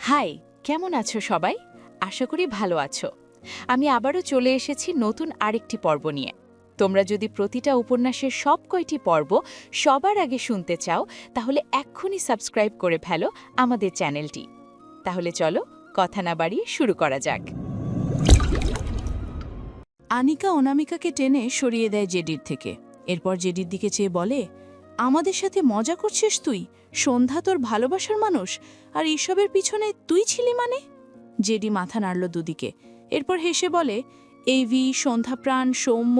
High, কেমন আছো সবাই? আশা করি ভালো আছো। আমি আবারও চলে এসেছি নতুন আরেকটি পর্ব নিয়ে। তোমরা যদি প্রতিটা উপন্যাসের সব কয়টি পর্ব সবার আগে শুনতে চাও, তাহলে এক্ষুনি সাবস্ক্রাইব করে ফেলো আমাদের চ্যানেলটি। তাহলে চলো, কথা না বাড়িয়ে শুরু করা যাক। আনিকা অনামিকাকে টেনে সরিয়ে দেয় জেডির থেকে। এরপর জেডির দিকে চেয়ে বলে, আমাদের সাথে মজা করছিস তুই? সন্ধ্যা তোর ভালোবাসার মানুষ, আর এইসবের পিছনে তুই ছিলি মানে? জেডি মাথা নাড়ল দুদিকে। এরপর হেসে বলে, এভি, সন্ধ্যাপ্রাণ, সৌম্য,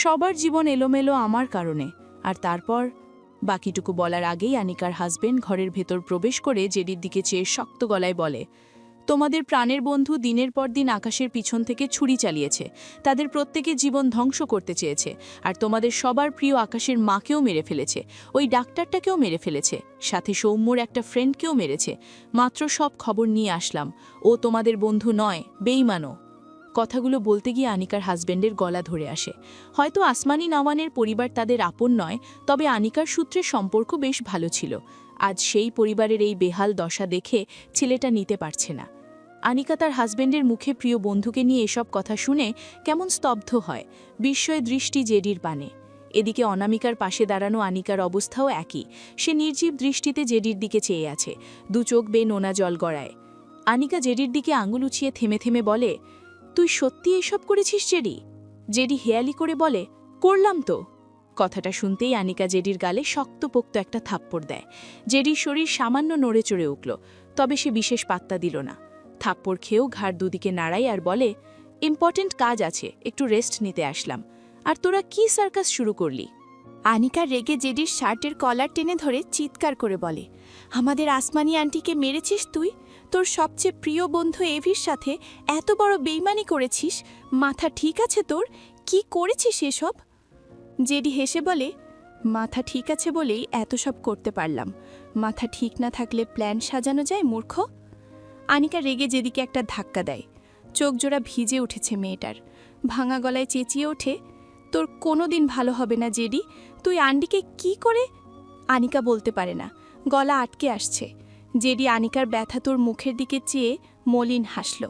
সবার জীবন এলোমেলো আমার কারণে। আর তারপর বাকিটুকু বলার আগেই আনিকার হাজবেন্ড ঘরের ভেতর প্রবেশ করে জেডির দিকে চেয়ে শক্ত গলায় বলে, তোমাদের প্রাণের বন্ধু দিনের পর দিন আকাশের পিছন থেকে ছুরি চালিয়েছে। তাদের প্রত্যেকে জীবন ধ্বংস করতে চেয়েছে, আর তোমাদের সবার প্রিয় আকাশের মাকেও মেরে ফেলেছে, ওই ডাক্তারটাকেও মেরে ফেলেছে, সাথে সৌম্যর একটা ফ্রেন্ডকেও মেরেছে। মাত্র সব খবর নিয়ে আসলাম। ও তোমাদের বন্ধু নয়, বেইমানো। কথাগুলো বলতে গিয়ে আনিকার হাজবেন্ডের গলা ধরে আসে। হয়তো আসমানি নওয়ানের পরিবার তাদের আপন নয়, তবে আনিকার সূত্রে সম্পর্ক বেশ ভালো ছিল। আজ সেই পরিবারের এই বেহাল দশা দেখে ছেলেটা নিতে পারছে না। আনিকা তার হাজবেন্ডের মুখে প্রিয় বন্ধুকে নিয়ে এসব কথা শুনে কেমন স্তব্ধ হয়। বিস্ময় দৃষ্টি জেডির পানে। এদিকে অনামিকার পাশে দাঁড়ানো আনিকার অবস্থাও একই। সে নির্জীব দৃষ্টিতে জেডির দিকে চেয়ে আছে, দু চোখ বেয়ে নোনা জল গড়ায়। আনিকা জেডির দিকে আঙুল উঁচিয়ে থেমে থেমে বলে, তুই সত্যি এসব করেছিস জেডি? জেডি হেয়ালি করে বলে, করলাম তো। কথাটা শুনতেই আনিকা জেডির গালে শক্তপোক্ত একটা থাপ্পড় দেয়। জেডির শরীর সামান্য নড়ে চড়ে উঠল, তবে সে বিশেষ পাত্তা দিল না। থাপ্পড় খেয়েও ঘাড় দুদিকে নাড়াই আর বলে, ইম্পর্টেন্ট কাজ আছে, একটু রেস্ট নিতে আসলাম। আর তোরা কি সার্কাস শুরু করলি? আনিকা রেগে জেডির শার্টের কলার টেনে ধরে চিৎকার করে বলে, আমাদের আসমানি আন্টিকে মেরেছিস তুই? তোর সবচেয়ে প্রিয় বন্ধু এভির সাথে এত বড় বেইমানি করেছিস? মাথা ঠিক আছে তোর? কি করেছিস এসব? জেডি হেসে বলে, মাথা ঠিক আছে বলেই এত সব করতে পারলাম। মাথা ঠিক না থাকলে প্ল্যান সাজানো যায় মূর্খ? আনিকা রেগে জেডিকে একটা ধাক্কা দেয়। চোখ জোড়া ভিজে উঠেছে মেয়েটার। ভাঙা গলায় চেঁচিয়ে ওঠে, তোর কোনো দিন ভালো হবে না জেডি। তুই আন্টিকে কি করে? আনিকা বলতে পারে না, গলা আটকে আসছে। জেডি আনিকার ব্যথা তোর মুখের দিকে চেয়ে মলিন হাসল।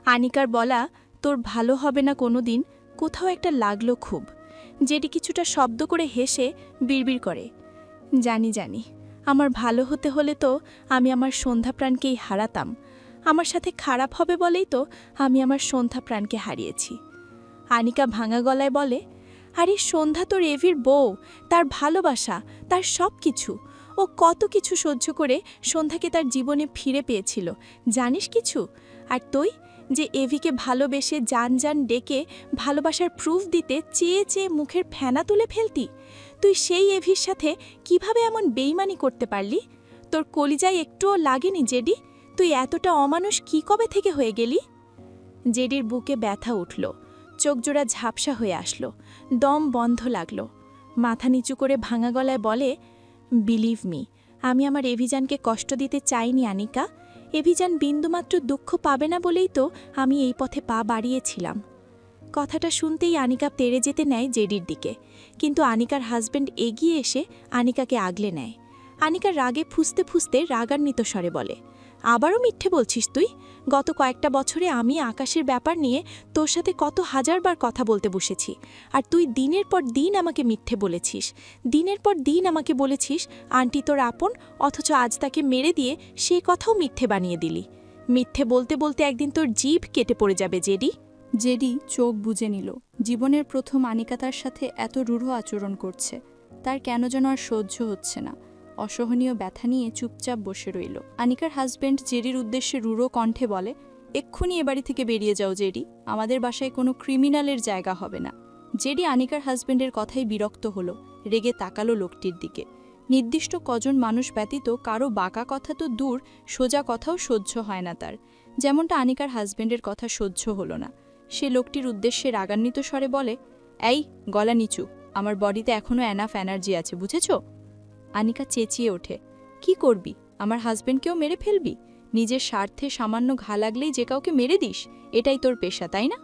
আনিকার বলা তোর ভালো হবে না কোনো দিন কোথাও একটা লাগলো খুব। জেডি কিছুটা শব্দ করে হেসে বিড়বিড় করে, জানি জানি, আমার ভালো হতে হলে তো আমি আমার সন্ধ্যাপ্রাণকেই হারাতাম। আমার সাথে খারাপ হবে বলেই তো আমি আমার সন্ধ্যাপ্রাণকে হারিয়েছি। আনিকা ভাঙা গলায় বলে, আরে সন্ধ্যা তোর এভির বউ, তার ভালোবাসা, তার সব কিছু। ও কত কিছু সহ্য করে সন্ধ্যাকে তার জীবনে ফিরে পেয়েছিল, জানিস কিছু? আর তুই যে এভিকে ভালোবেসে জান জান ডেকে ভালোবাসার প্রুফ দিতে চেয়ে চেয়ে মুখের ফেনা তুলে ফেলতি, তুই সেই এভির সাথে কিভাবে এমন বেইমানি করতে পারলি? তোর কলিজায় একটুও লাগেনি জেডি? তুই এতটা অমানুষ কি কবে থেকে হয়ে গেলি? জেডির বুকে ব্যথা উঠল, চোখজোড়া ঝাপসা হয়ে আসলো, দম বন্ধ লাগলো। মাথা নিচু করে ভাঙা গলায় বলে, বিলিভ মি, আমি আমার এভিজানকে কষ্ট দিতে চাইনি আনিকা। এভিজান বিন্দুমাত্র দুঃখ পাবে না বলেই তো আমি এই পথে পা বাড়িয়েছিলাম। কথাটা শুনতেই আনিকা তেড়ে যেতে নেয় জেডির দিকে, কিন্তু আনিকার হাজবেন্ড এগিয়ে এসে আনিকাকে আগলে নেয়। আনিকা রাগে ফুঁসতে ফুঁসতে রাগান্বিত স্বরে বলে, আবারও মিথ্যে বলছিস তুই? গত কয়েকটা বছরে আমি আকাশের ব্যাপার নিয়ে তোর সাথে কত হাজারবার কথা বলতে বসেছি, আর তুই দিনের পর দিন আমাকে মিথ্যে বলেছিস। দিনের পর দিন আমাকে বলেছিস আন্টি তোর আপন, অথচ আজ তাকে মেরে দিয়ে সেই কথাও মিথ্যে বানিয়ে দিলি। মিথ্যে বলতে বলতে একদিন তোর জিভ কেটে পড়ে যাবে জেডি। জেডি চোখ বুজে নিল। জীবনের প্রথম আনিকা তার সাথে এত রূঢ় আচরণ করছে। তার কেন যেন আর সহ্য হচ্ছে না। অসহনীয় ব্যথা নিয়ে চুপচাপ বসে রইল। আনিকার হাজবেন্ড জেডির উদ্দেশ্যে রূঢ় কণ্ঠে বলে, এক্ষুনি এ বাড়ি থেকে বেরিয়ে যাও জেডি, আমাদের বাসায় কোনো ক্রিমিনালের জায়গা হবে না। জেডি আনিকার হাজবেন্ডের কথাই বিরক্ত হলো, রেগে তাকালো লোকটির দিকে। নির্দিষ্ট কজন মানুষ ব্যতীত কারো বাঁকা কথা তো দূর, সোজা কথাও সহ্য হয় না তার। যেমনটা আনিকার হাজবেন্ডের কথা সহ্য হলো না। সে লোকটির উদ্দেশ্যে রাগান্বিত স্বরে বলে, এই গলা নিচু, আমার বডিতে এখনও এনাফ এনার্জি আছে, বুঝেছ? আনিকা চেঁচিয়ে ওঠে, কি করবি? আমার হাজবেন্ডকেও মেরে ফেলবি? নিজের স্বার্থে সামান্য ঘা লাগলেই যে কাউকে মেরে দিস, এটাই তোর পেশা, তাই না?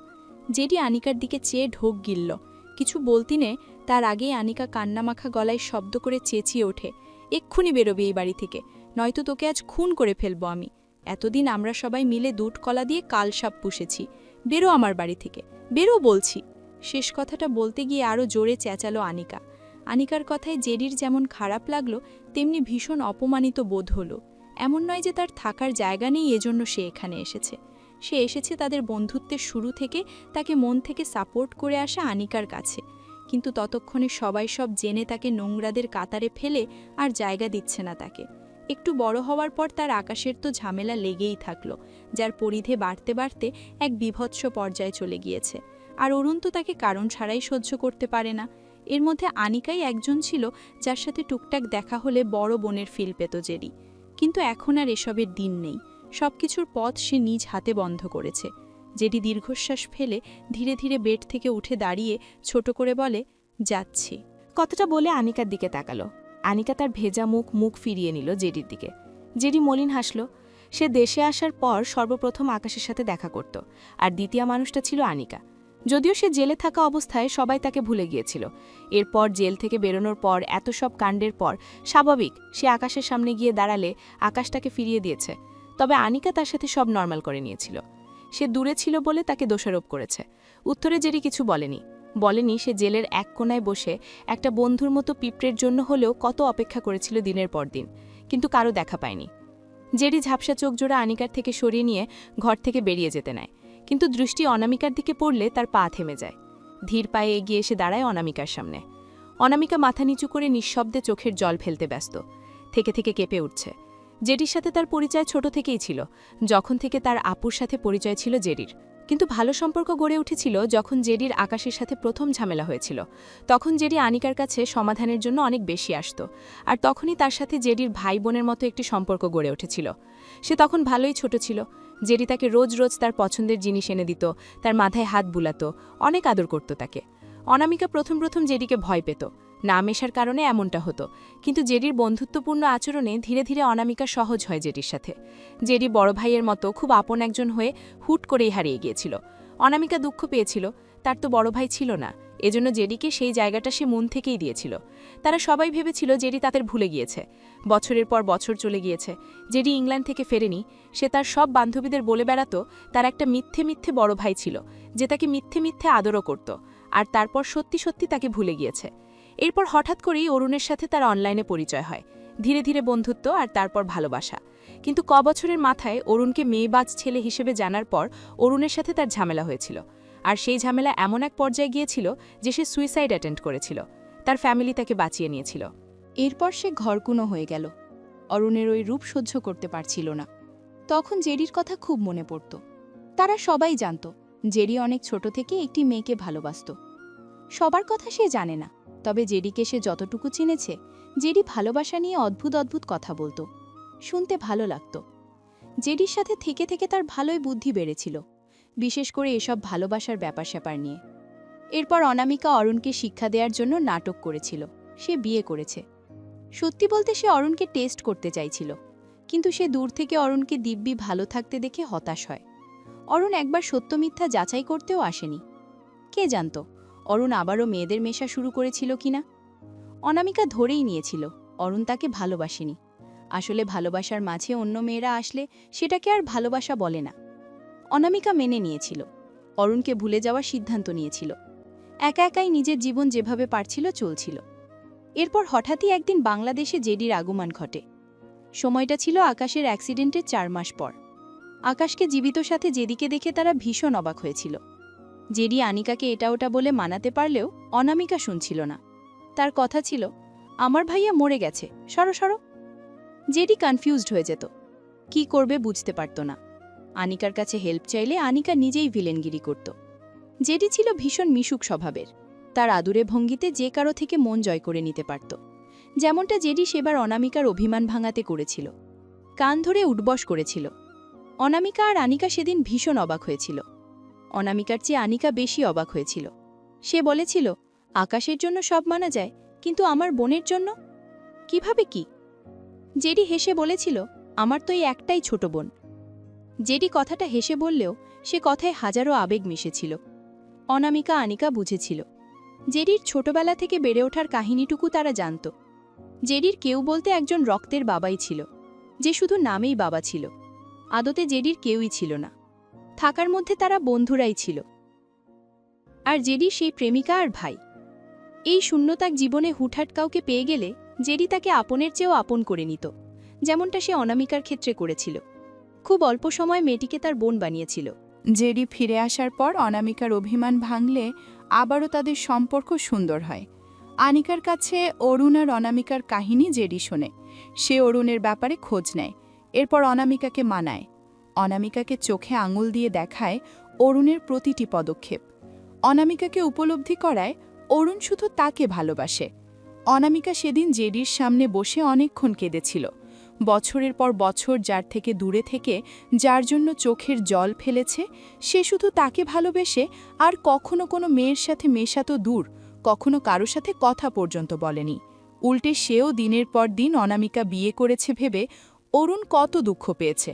জেডি আনিকার দিকে চেয়ে ঢোক গিলল। কিছু বলতিনে তার আগেই আনিকা কান্নামাখা গলায় শব্দ করে চেঁচিয়ে ওঠে, এক্ষুনি বেরোবি এই বাড়ি থেকে, নয়তো তোকে আজ খুন করে ফেলবো আমি। এতদিন আমরা সবাই মিলে দুধ কলা দিয়ে কালসাপ পুষেছি। বেরো আমার বাড়ি থেকে, বেরো বলছি। শেষ কথাটা বলতে গিয়ে আরও জোরে চেঁচালো আনিকা। আনিকার কথায় জেডির যেমন খারাপ লাগলো, তেমনি ভীষণ অপমানিত বোধ হলো। এমন নয় যে তার থাকার জায়গা নেই, এজন্য সে এখানে এসেছে। সে এসেছে তাদের বন্ধুত্বের শুরু থেকে তাকে মন থেকে সাপোর্ট করে আসা আনিকার কাছে। কিন্তু ততক্ষণে সবাই সব জেনে তাকে নোংরাদের কাতারে ফেলে আর জায়গা দিচ্ছে না তাকে। একটু বড় হওয়ার পর তার আকাশের তো ঝামেলা লেগেই থাকলো, যার পরিধে বাড়তে বাড়তে এক বীভৎস পর্যায়ে চলে গিয়েছে। আর অরুণ তো তাকে কারণ ছাড়াই সহ্য করতে পারে না। এর মধ্যে আনিকাই একজন ছিল যার সাথে টুকটাক দেখা হলে বড় বোনের ফিল পেত জেডি। কিন্তু এখন আর এসবের দিন নেই। সবকিছুর পথ সে নিজ হাতে বন্ধ করেছে। জেডি দীর্ঘশ্বাস ফেলে ধীরে ধীরে বেড থেকে উঠে দাঁড়িয়ে ছোট করে বলে, যাচ্ছি। কথাটা বলে আনিকার দিকে তাকালো। আনিকা তার ভেজা মুখ ফিরিয়ে নিল জেডির দিকে। জেডি মলিন হাসল। সে দেশে আসার পর সর্বপ্রথম আকাশের সাথে দেখা করত, আর দ্বিতীয় মানুষটা ছিল আনিকা। যদিও সে জেলে থাকা অবস্থায় সবাই তাকে ভুলে গিয়েছিল। এরপর জেল থেকে বেরোনোর পর এত সব কাণ্ডের পর স্বাভাবিক সে আকাশের সামনে গিয়ে দাঁড়ালে আকাশ তাকে ফিরিয়ে দিয়েছে। তবে আনিকা তার সাথে সব নর্মাল করে নিয়েছিল। সে দূরে ছিল বলে তাকে দোষারোপ করেছে। উত্তরে জেডি কিছু বলেনি সে জেলের এক কোণায় বসে একটা বন্ধুর মতো পিঁপড়ের জন্য হলেও কত অপেক্ষা করেছিল দিনের পর দিন, কিন্তু কারো দেখা পায়নি। জেডি ঝাপসা চোখ জোড়া আনিকার থেকে সরিয়ে নিয়ে ঘর থেকে বেরিয়ে যেতে নেয়, কিন্তু দৃষ্টি অনামিকার দিকে পড়লে তার পা থেমে যায়। ধীর পায়ে এগিয়ে এসে দাঁড়ায় অনামিকার সামনে। অনামিকা মাথা নিচু করে নিঃশব্দে চোখের জল ফেলতে ব্যস্ত, থেকে কেঁপে উঠছে। জেডির সাথে তার পরিচয় ছোট থেকেই ছিল, যখন থেকে তার আপুর সাথে পরিচয় ছিল জেডির। কিন্তু ভালো সম্পর্ক গড়ে উঠেছিল যখন জেডির আকাশের সাথে প্রথম ঝামেলা হয়েছিল। তখন জেডি আনিকার কাছে সমাধানের জন্য অনেক বেশি আসত, আর তখনই তার সাথে জেডির ভাই বোনের মতো একটি সম্পর্ক গড়ে উঠেছিল। সে তখন ভালোই ছোট ছিল। জেডি তাকে রোজ তার পছন্দের জিনিস এনে দিত, তার মাথায় হাত বুলাতো, অনেক আদর করত তাকে। অনামিকা প্রথম জেডিকে ভয় পেত, না মেশার কারণে এমনটা হতো। কিন্তু জেডির বন্ধুত্বপূর্ণ আচরণে ধীরে ধীরে অনামিকা সহজ হয় জেডির সাথে। জেডি বড় ভাইয়ের মতো খুব আপন একজন হয়ে হুট করেই হারিয়ে গিয়েছিল। অনামিকা দুঃখ পেয়েছিল, তার তো বড় ভাই ছিল না, এজন্য জেডিকে সেই জায়গাটা সে মন থেকেই দিয়েছিল। তারা সবাই ভেবেছিল জেডি তাদের ভুলে গিয়েছে। বছরের পর বছর চলে গিয়েছে, জেডি ইংল্যান্ড থেকে ফেরেনি। সে তার সব বান্ধবীদের বলে বেড়াতো তার একটা মিথ্যে বড় ভাই ছিল, যে তাকে মিথ্যে আদরও করত, আর তারপর সত্যি তাকে ভুলে গিয়েছে। এরপর হঠাৎ করেই অরুণের সাথে তার অনলাইনে পরিচয় হয়, ধীরে ধীরে বন্ধুত্ব, আর তারপর ভালোবাসা। কিন্তু বছরের মাথায় অরুণকে মেয়েবাজ ছেলে হিসেবে জানার পর অরুণের সাথে তার ঝামেলা হয়েছিল। আর সেই ঝামেলা এমন এক পর্যায়ে গিয়েছিল যে সে সুইসাইড অ্যাটেম্প্ট করেছিল। তার ফ্যামিলি তাকে বাঁচিয়ে নিয়েছিল। এরপর সে ঘরকুনো হয়ে গেল। অরুণের ওই রূপ সহ্য করতে পারছিল না। তখন জেডির কথা খুব মনে পড়ত। তারা সবাই জানত জেডি অনেক ছোট থেকে একটি মেয়েকে ভালোবাসত। সবার কথা সে জানে না, তবে জেডিকে সে যতটুকু চিনেছে, জেডি ভালোবাসা নিয়ে অদ্ভুত কথা বলতো, শুনতে ভালো লাগত। জেডির সাথে থেকে তার ভালোই বুদ্ধি বেড়েছিল, বিশেষ করে এসব ভালোবাসার ব্যাপার স্যাপার নিয়ে। এরপর অনামিকা অরুণকে শিক্ষা দেওয়ার জন্য নাটক করেছিল। সে বিয়ে করেছে। সত্যি বলতে সে অরুণকে টেস্ট করতে চাইছিল, কিন্তু সে দূর থেকে অরুণকে দিব্যি ভালো থাকতে দেখে হতাশ হয়। অরুণ একবার সত্য মিথ্যা যাচাই করতেও আসেনি। কে জানত অরুণ আবারও মেয়েদের মেশা শুরু করেছিল কিনা। অনামিকা ধরেই নিয়েছিল অরুণ তাকে ভালোবাসেনি। আসলে ভালোবাসার মাঝে অন্য মেয়েরা আসলে সেটাকে আর ভালোবাসা বলে না। অনামিকা মেনে নিয়েছিল, অরুণকে ভুলে যাওয়ার সিদ্ধান্ত নিয়েছিল। একাই নিজের জীবন যেভাবে পারছিল চলছিল। এরপর হঠাৎই একদিন বাংলাদেশে জেডির আগমন ঘটে। সময়টা ছিল আকাশের অ্যাক্সিডেন্টের 4 মাস পর। আকাশকে জীবিত সাথে জেডিকে দেখে তারা ভীষণ অবাক হয়েছিল। জেডি আনিকাকে এটা ওটা বলে মানাতে পারলেও অনামিকা শুনছিল না। তার কথা ছিল, আমার ভাইয়া মরে গেছে, সরো। জেডি কনফিউজড হয়ে যেত, কি করবে বুঝতে পারত না। আনিকার কাছে হেল্প চাইলে আনিকা নিজেই ভিলেনগিরি করত। জেডি ছিল ভীষণ মিশুক স্বভাবের। তার আদুরে ভঙ্গিতে যে কারো থেকে মন জয় করে নিতে পারত, যেমনটা জেডি সেবার অনামিকার অভিমান ভাঙাতে করেছিল। কান ধরে উঠবস করেছিল। অনামিকা আর আনিকা সেদিন ভীষণ অবাক হয়েছিল। অনামিকার চেয়ে আনিকা বেশি অবাক হয়েছিল। সে বলেছিল, আকাশের জন্য সব মানা যায়, কিন্তু আমার বোনের জন্য কিভাবে কি? জেডি হেসে বলেছিল, আমার তো এই একটাই ছোট বোন। জেডি কথাটা হেসে বললেও সে কথায় হাজারো আবেগ মিশেছিল। অনামিকা আনিকা বুঝেছিল। জেডির ছোটবেলা থেকে বেড়ে ওঠার কাহিনীটুকু তারা জানত। জেডির কেউ বলতে একজন রক্তের বাবাই ছিল, যে শুধু নামেই বাবা ছিল। আদতে জেডির কেউই ছিল না। থাকার মধ্যে তারা বন্ধুরাই ছিল। আর জেডি সেই প্রেমিকা আর ভাই। এই শূন্যতাক জীবনে হুটহাট কাউকে পেয়ে গেলে জেডি তাকে আপনের চেয়েও আপন করে নিত, যেমনটা সে অনামিকার ক্ষেত্রে করেছিল। খুব অল্প সময় মেয়েটিকে তার বোন বানিয়েছিল। জেডি ফিরে আসার পর অনামিকার অভিমান ভাঙলে আবারও তাদের সম্পর্ক সুন্দর হয়। আনিকার কাছে অরুণ আর অনামিকার কাহিনী জেডি শোনে। সে অরুণের ব্যাপারে খোঁজ নেয়, এরপর অনামিকাকে মানায়। অনামিকাকে চোখে আঙুল দিয়ে দেখায় অরুণের প্রতিটি পদক্ষেপ। অনামিকাকে উপলব্ধি করায় অরুণ শুধু তাকে ভালোবাসে। অনামিকা সেদিন জেডির সামনে বসে অনেকক্ষণ কেঁদেছিল। বছরের পর বছর যার থেকে দূরে থেকে যার জন্য চোখের জল ফেলেছে, সে শুধু তাকে ভালোবেসে আর কখনো কোনো মেয়ের সাথে মেশা তো দূর, কখনো কারো সাথে কথা পর্যন্ত বলেনি। উল্টে সেও দিনের পর দিন অনামিকা বিয়ে করেছে ভেবে অরুণ কত দুঃখ পেয়েছে।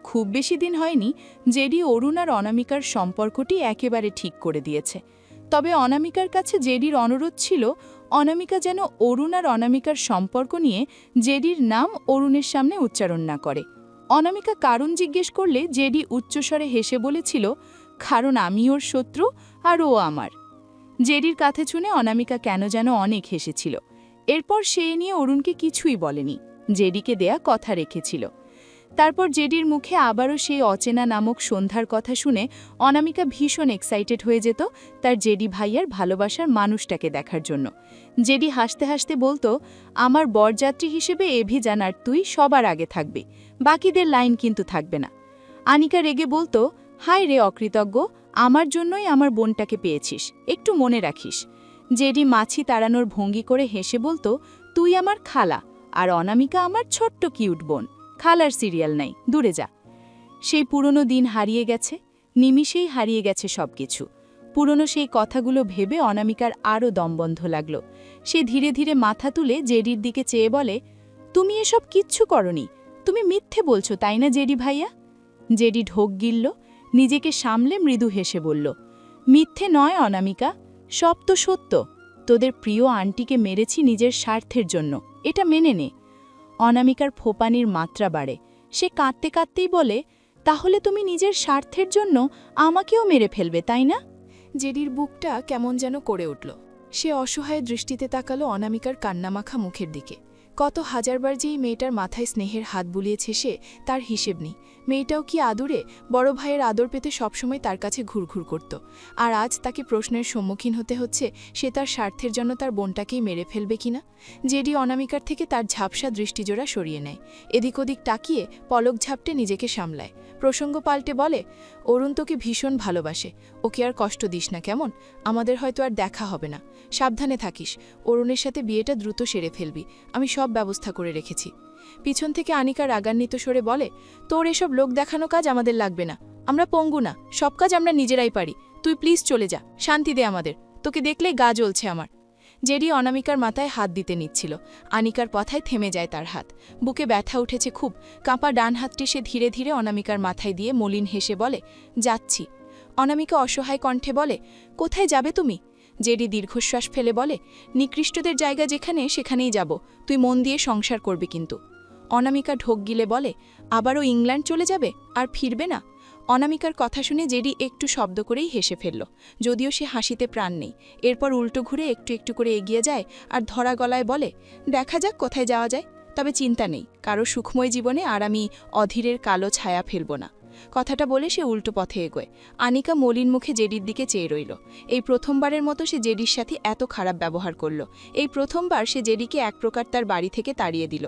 খুব বেশি দিন হয়নি জেডি অরুণ আর অনামিকার সম্পর্কটি একেবারে ঠিক করে দিয়েছে। তবে অনামিকার কাছে জেডির অনুরোধ ছিল অনামিকা যেন অরুণ আর অনামিকার সম্পর্ক নিয়ে জেডির নাম অরুণের সামনে উচ্চারণ না করে। অনামিকা কারণ জিজ্ঞেস করলে জেডি উচ্চস্বরে হেসে বলেছিল, কারণ আমি ওর শত্রু আর ও আমার। জেডির কাছে শুনে অনামিকা কেন যেন অনেক হেসেছিল। এরপর সে নিয়ে অরুণকে কিছুই বলেনি, জেডিকে দেয়া কথা রেখেছিল। তারপর জেডির মুখে আবারও সেই অচেনা নামক সন্ধ্যার কথা শুনে অনামিকা ভীষণ এক্সাইটেড হয়ে যেত তার জেডি ভাইয়ার ভালোবাসার মানুষটাকে দেখার জন্য। জেডি হাসতে হাসতে বলতো, আমার বরযাত্রী হিসেবে এভিজান আর তুই সবার আগে থাকবে, বাকিদের লাইন কিন্তু থাকবে না। আনিকা রেগে বলতো, হায় রে অকৃতজ্ঞ, আমার জন্যই আমার বোনটাকে পেয়েছিস, একটু মনে রাখিস। জেডি মাছি তাড়ানোর ভঙ্গি করে হেসে বলতো, তুই আমার খালা আর অনামিকা আমার ছোট্ট কিউট বোন, খালার সিরিয়াল নাই, দূরে যা। সেই পুরনো দিন হারিয়ে গেছে, নিমিষেই হারিয়ে গেছে সবকিছু। পুরনো সেই কথাগুলো ভেবে অনামিকার আরও দমবন্ধ লাগল। সে ধীরে ধীরে মাথা তুলে জেডির দিকে চেয়ে বলে, তুমি এসব কিচ্ছু করনি, তুমি মিথ্যে বলছো তাই না জেডি ভাইয়া? জেডি ঢোক গিলল, নিজেকে সামলে মৃদু হেসে বলল, মিথ্যে নয় অনামিকা, সব তো সত্য। তোদের প্রিয় আন্টিকে মেরেছি নিজের স্বার্থের জন্য, এটা মেনে নে। অনামিকার ফোপানির মাত্রা বাড়ে। সে কাঁদতে কাঁদতেই বলে, তাহলে তুমি নিজের স্বার্থের জন্য আমাকেও মেরে ফেলবে তাই না? জেডির বুকটা কেমন যেন করে উঠল। সে অসহায় দৃষ্টিতে তাকালো অনামিকার কান্নামাখা মুখের দিকে। কত হাজারবার যে এই মেয়েটার মাথায় স্নেহের হাত বুলিয়েছে সে, তার হিসেব নেই। মেয়েটাও কি আদুরে, বড় ভাইয়ের আদর পেতে সবসময় তার কাছে ঘুরঘুর করত। আর আজ তাকে প্রশ্নের সম্মুখীন হতে হচ্ছে সে তার স্বার্থের জন্য তার বোনটাকেই মেরে ফেলবে কিনা। জেডি অনামিকার থেকে তার ঝাপসা দৃষ্টিজোড়া সরিয়ে নেয়। এদিক ওদিক তাকিয়ে পলক ঝাপটে নিজেকে সামলায়। প্রসঙ্গ পাল্টে বলে, অরুণ তোকে ভীষণ ভালোবাসে, ওকে আর কষ্ট দিস না কেমন? আমাদের হয়তো আর দেখা হবে না, সাবধানে থাকিস। অরুণের সাথে বিয়েটা দ্রুত সেরে ফেলবি, আমি সব ব্যবস্থা করে রেখেছি। পিছন থেকে আনিকা রাগান্বিত সরে বলে, তোর এসব লোক দেখানো কাজ আমাদের লাগবে না, আমরা পঙ্গু না, সব কাজ আমরা নিজেরাই পারি। তুই প্লিজ চলে যা, শান্তি দে আমাদের, তোকে দেখলেই গা জ্বলছে আমার। জেডি অনামিকার মাথায় হাত দিতে নিচ্ছিল। আনিকার কথায় থেমে যায় তার হাত। বুকে ব্যথা উঠেছে খুব। কাঁপা ডান হাতটি সে ধীরে ধীরে অনামিকার মাথায় দিয়ে মলিন হেসে বলে, যাচ্ছি। অনামিকা অসহায় কণ্ঠে বলে, কোথায় যাবে তুমি? জেডি দীর্ঘশ্বাস ফেলে বলে, নিকৃষ্টদের জায়গা যেখানে সেখানেই যাব, তুই মন দিয়ে সংসার করবি কিন্তু। অনামিকা ঢোক গিলে বলে, আবারও ইংল্যান্ড চলে যাবে আর ফিরবে না? অনামিকার কথা শুনে জেডি একটু শব্দ করেই হেসে ফেলল, যদিও সে হাসিতে প্রাণ নেই। এরপর উল্টো ঘুরে একটু একটু করে এগিয়ে যায় আর ধরা গলায় বলে, দেখা যাক কোথায় যাওয়া যায়, তবে চিন্তা নেই, কারো সুখময় জীবনে আর আমি অধীরের কালো ছায়া ফেলব না। কথাটা বলে সে উল্টো পথে এগোয়। আনিকা মলিন মুখে জেডির দিকে চেয়ে রইল। এই প্রথমবারের মতো সে জেডির সাথে এত খারাপ ব্যবহার করল। এই প্রথমবার সে জেডিকে এক প্রকার তার বাড়ি থেকে তাড়িয়ে দিল।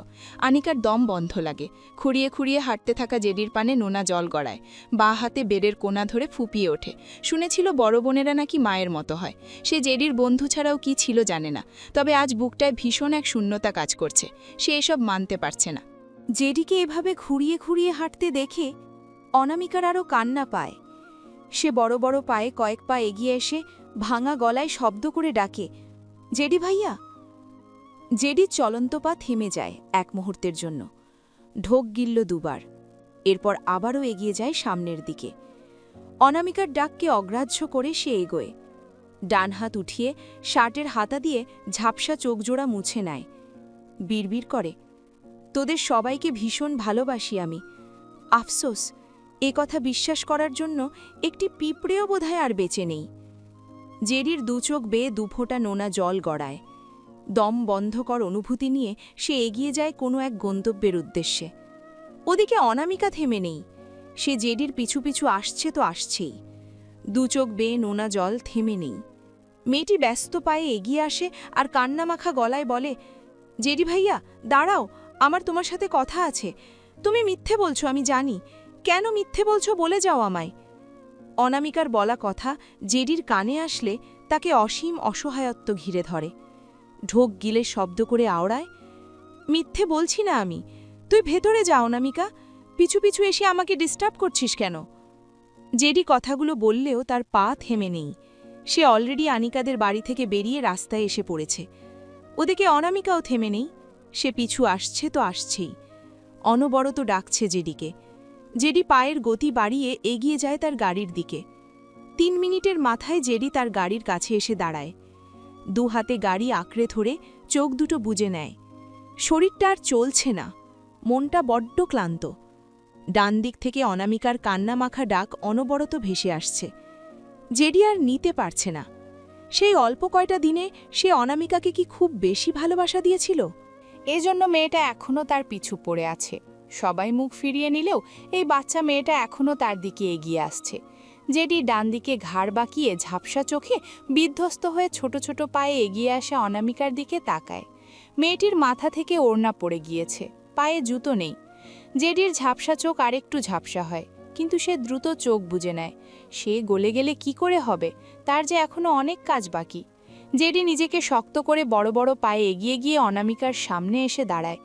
আনিকার দম বন্ধ লাগে। খুঁড়িয়ে খুঁড়িয়ে হাঁটতে থাকা জেডির পানে নোনা জল গড়ায়। বাঁ হাতে বেডের কোণা ধরে ফুপিয়ে ওঠে। শুনেছিল বড় বোনেরা নাকি মায়ের মতো হয়। সে জেডির বন্ধু ছাড়াও কি ছিল জানে না, তবে আজ বুকটায় ভীষণ এক শূন্যতা কাজ করছে। সে এসব মানতে পারছে না। জেডিকে এভাবে খুঁড়িয়ে খুঁড়িয়ে হাঁটতে দেখে অনামিকার আরও কান্না পায়। সে বড় বড় পায়ে কয়েক পা এগিয়ে এসে ভাঙা গলায় শব্দ করে ডাকে, জেডি ভাইয়া। জেডির চলন্ত পা থেমে যায় এক মুহূর্তের জন্য। ঢোক গিলল দুবার, এরপর আবারও এগিয়ে যায় সামনের দিকে। অনামিকার ডাককে অগ্রাহ্য করে সে এগোয়। ডান হাত উঠিয়ে শার্টের হাতা দিয়ে ঝাপসা চোখজোড়া মুছে নেয়। বিড়বিড় করে, তোদের সবাইকে ভীষণ ভালোবাসি আমি, আফসোস, এ কথা বিশ্বাস করার জন্য একটি পিঁপড়েও বোধহয় আর বেঁচে নেই। জেডির দুচোখ বেয়ে দুফোঁটা নোনা জল গড়ায়। দম বন্ধকর অনুভূতি নিয়ে সে এগিয়ে যায় কোনো এক গন্তব্যের উদ্দেশ্যে। ওদিকে অনামিকা থেমে নেই। সে জেডির পিছু পিছু আসছে তো আসছেই। দুচোখ বেয়ে নোনা জল থেমে নেই। মেয়েটি ব্যস্ত পায়ে এগিয়ে আসে আর কান্নামাখা গলায় বলে, জেডি ভাইয়া দাঁড়াও, আমার তোমার সাথে কথা আছে। তুমি মিথ্যে বলছো আমি জানি, কেন মিথ্যে বলছো বলে যাও আমায়। অনামিকার বলা কথা জেডির কানে আসলে তাকে অসীম অসহায়ত্ব ঘিরে ধরে। ঢোক গিলে শব্দ করে আওড়ায়, মিথ্যে বলছি না আমি, তুই ভেতরে যা অনামিকা, পিছু পিছু এসে আমাকে ডিস্টার্ব করছিস কেন? জেডি কথাগুলো বললেও তার পা থেমে নেই। সে অলরেডি আনিকাদের বাড়ি থেকে বেরিয়ে রাস্তায় এসে পড়েছে। ওদিকে অনামিকাও থেমে নেই। সে পিছু আসছে তো আসছেই। অনবরত ডাকছে জেডিকে। জেডি পায়ের গতি বাড়িয়ে এগিয়ে যায় তার গাড়ির দিকে। 3 মিনিটের মাথায় জেডি তার গাড়ির কাছে এসে দাঁড়ায়। দু হাতে গাড়ি আঁকড়ে ধরে চোখ দুটো বুজে নেয়। শরীরটা আর চলছে না, মনটা বড্ড ক্লান্ত। ডান দিক থেকে অনামিকার কান্নামাখা ডাক অনবরত ভেসে আসছে। জেডি আর নিতে পারছে না। সেই অল্প কয়টা দিনে সে অনামিকাকে কি খুব বেশি ভালোবাসা দিয়েছিল? এজন্য মেয়েটা এখনও তার পিছু পড়ে আছে। সবাই মুখ ফিরিয়ে নিলেও এই বাচ্চা মেয়েটা এখনও তার দিকে এগিয়ে আসছে। জেডি ডান দিকে ঘাড় বাঁকিয়ে ঝাপসা চোখে বিধ্বস্ত হয়ে ছোট ছোট পায়ে এগিয়ে আসে অনামিকার দিকে তাকায়। মেয়েটির মাথা থেকে ওড়না পড়ে গিয়েছে, পায়ে জুতো নেই। জেডির ঝাপসা চোখ আরেকটু ঝাপসা হয়, কিন্তু সে দ্রুত চোখ বুজে নেয়। সে গলে গেলে কি করে হবে, তার যে এখনও অনেক কাজ বাকি। জেডি নিজেকে শক্ত করে বড় বড় পায়ে এগিয়ে গিয়ে অনামিকার সামনে এসে দাঁড়ায়।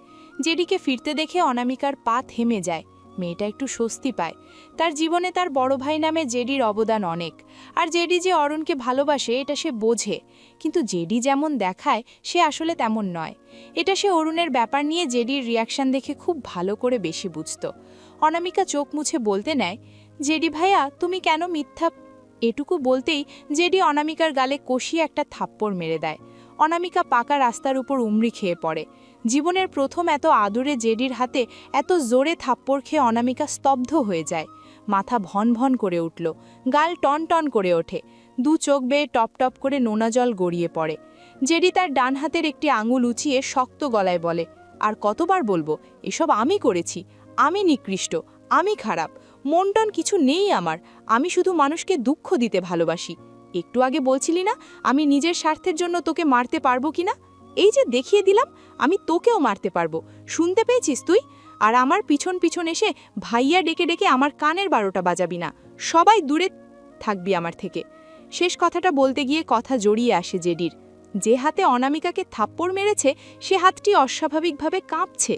জেডিকে ফিরতে দেখে অনামিকার পা থেমে যায়। মেয়েটা একটু স্বস্তি পায়। তার জীবনে তার বড় ভাই নামে জেডির অবদান অনেক, আর জেডি যে অরুণকে ভালোবাসে এটা সে বোঝে। কিন্তু জেডি যেমন দেখায় সে আসলে তেমন নয়। এটা সে অরুণের ব্যাপার নিয়ে জেডির রিয়াকশন দেখে খুব ভালো করে বেশি বুঝত। অনামিকা চোখ মুছে বলতে নেয়, জেডি ভাইয়া তুমি কেন মিথ্যা? এটুকু বলতেই জেডি অনামিকার গালে কষিয়ে একটা থাপ্পড় মেরে দেয়। অনামিকা পাকা রাস্তার উপর উমড়ি খেয়ে পড়ে। জীবনের প্রথম এত আদরে জেডির হাতে এত জোরে থাপ্পড় খেয়ে অনামিকা স্তব্ধ হয়ে যায়। মাথা ভন ভন করে উঠল, গাল টন টন করে ওঠে, দু চোখ বেয়ে টপ টপ করে নোনা জল গড়িয়ে পড়ে। জেডি তার ডান হাতের একটি আঙুল উঁচিয়ে শক্ত গলায় বলে, আর কতবার বলবো, এসব আমি করেছি, আমি নিকৃষ্ট, আমি খারাপ, মন টন কিছু নেই আমার, আমি শুধু মানুষকে দুঃখ দিতে ভালোবাসি। একটু আগে বলছিলি না আমি নিজের স্বার্থের জন্য তোকে মারতে পারবো কিনা? এই যে দেখিয়ে দিলাম আমি তোকেও মারতে পারবো, শুনতে পেয়েছিস তুই? আর আমার পিছন পিছন এসে ভাইয়া ডেকে ডেকে আমার কানের 12টা বাজাবি না, সবাই দূরে থাকবি আমার থেকে। শেষ কথাটা বলতে গিয়ে কথা জড়িয়ে আসে জেডির। যে হাতে অনামিকাকে থাপ্পড় মেরেছে সে হাতটি অস্বাভাবিকভাবে কাঁপছে।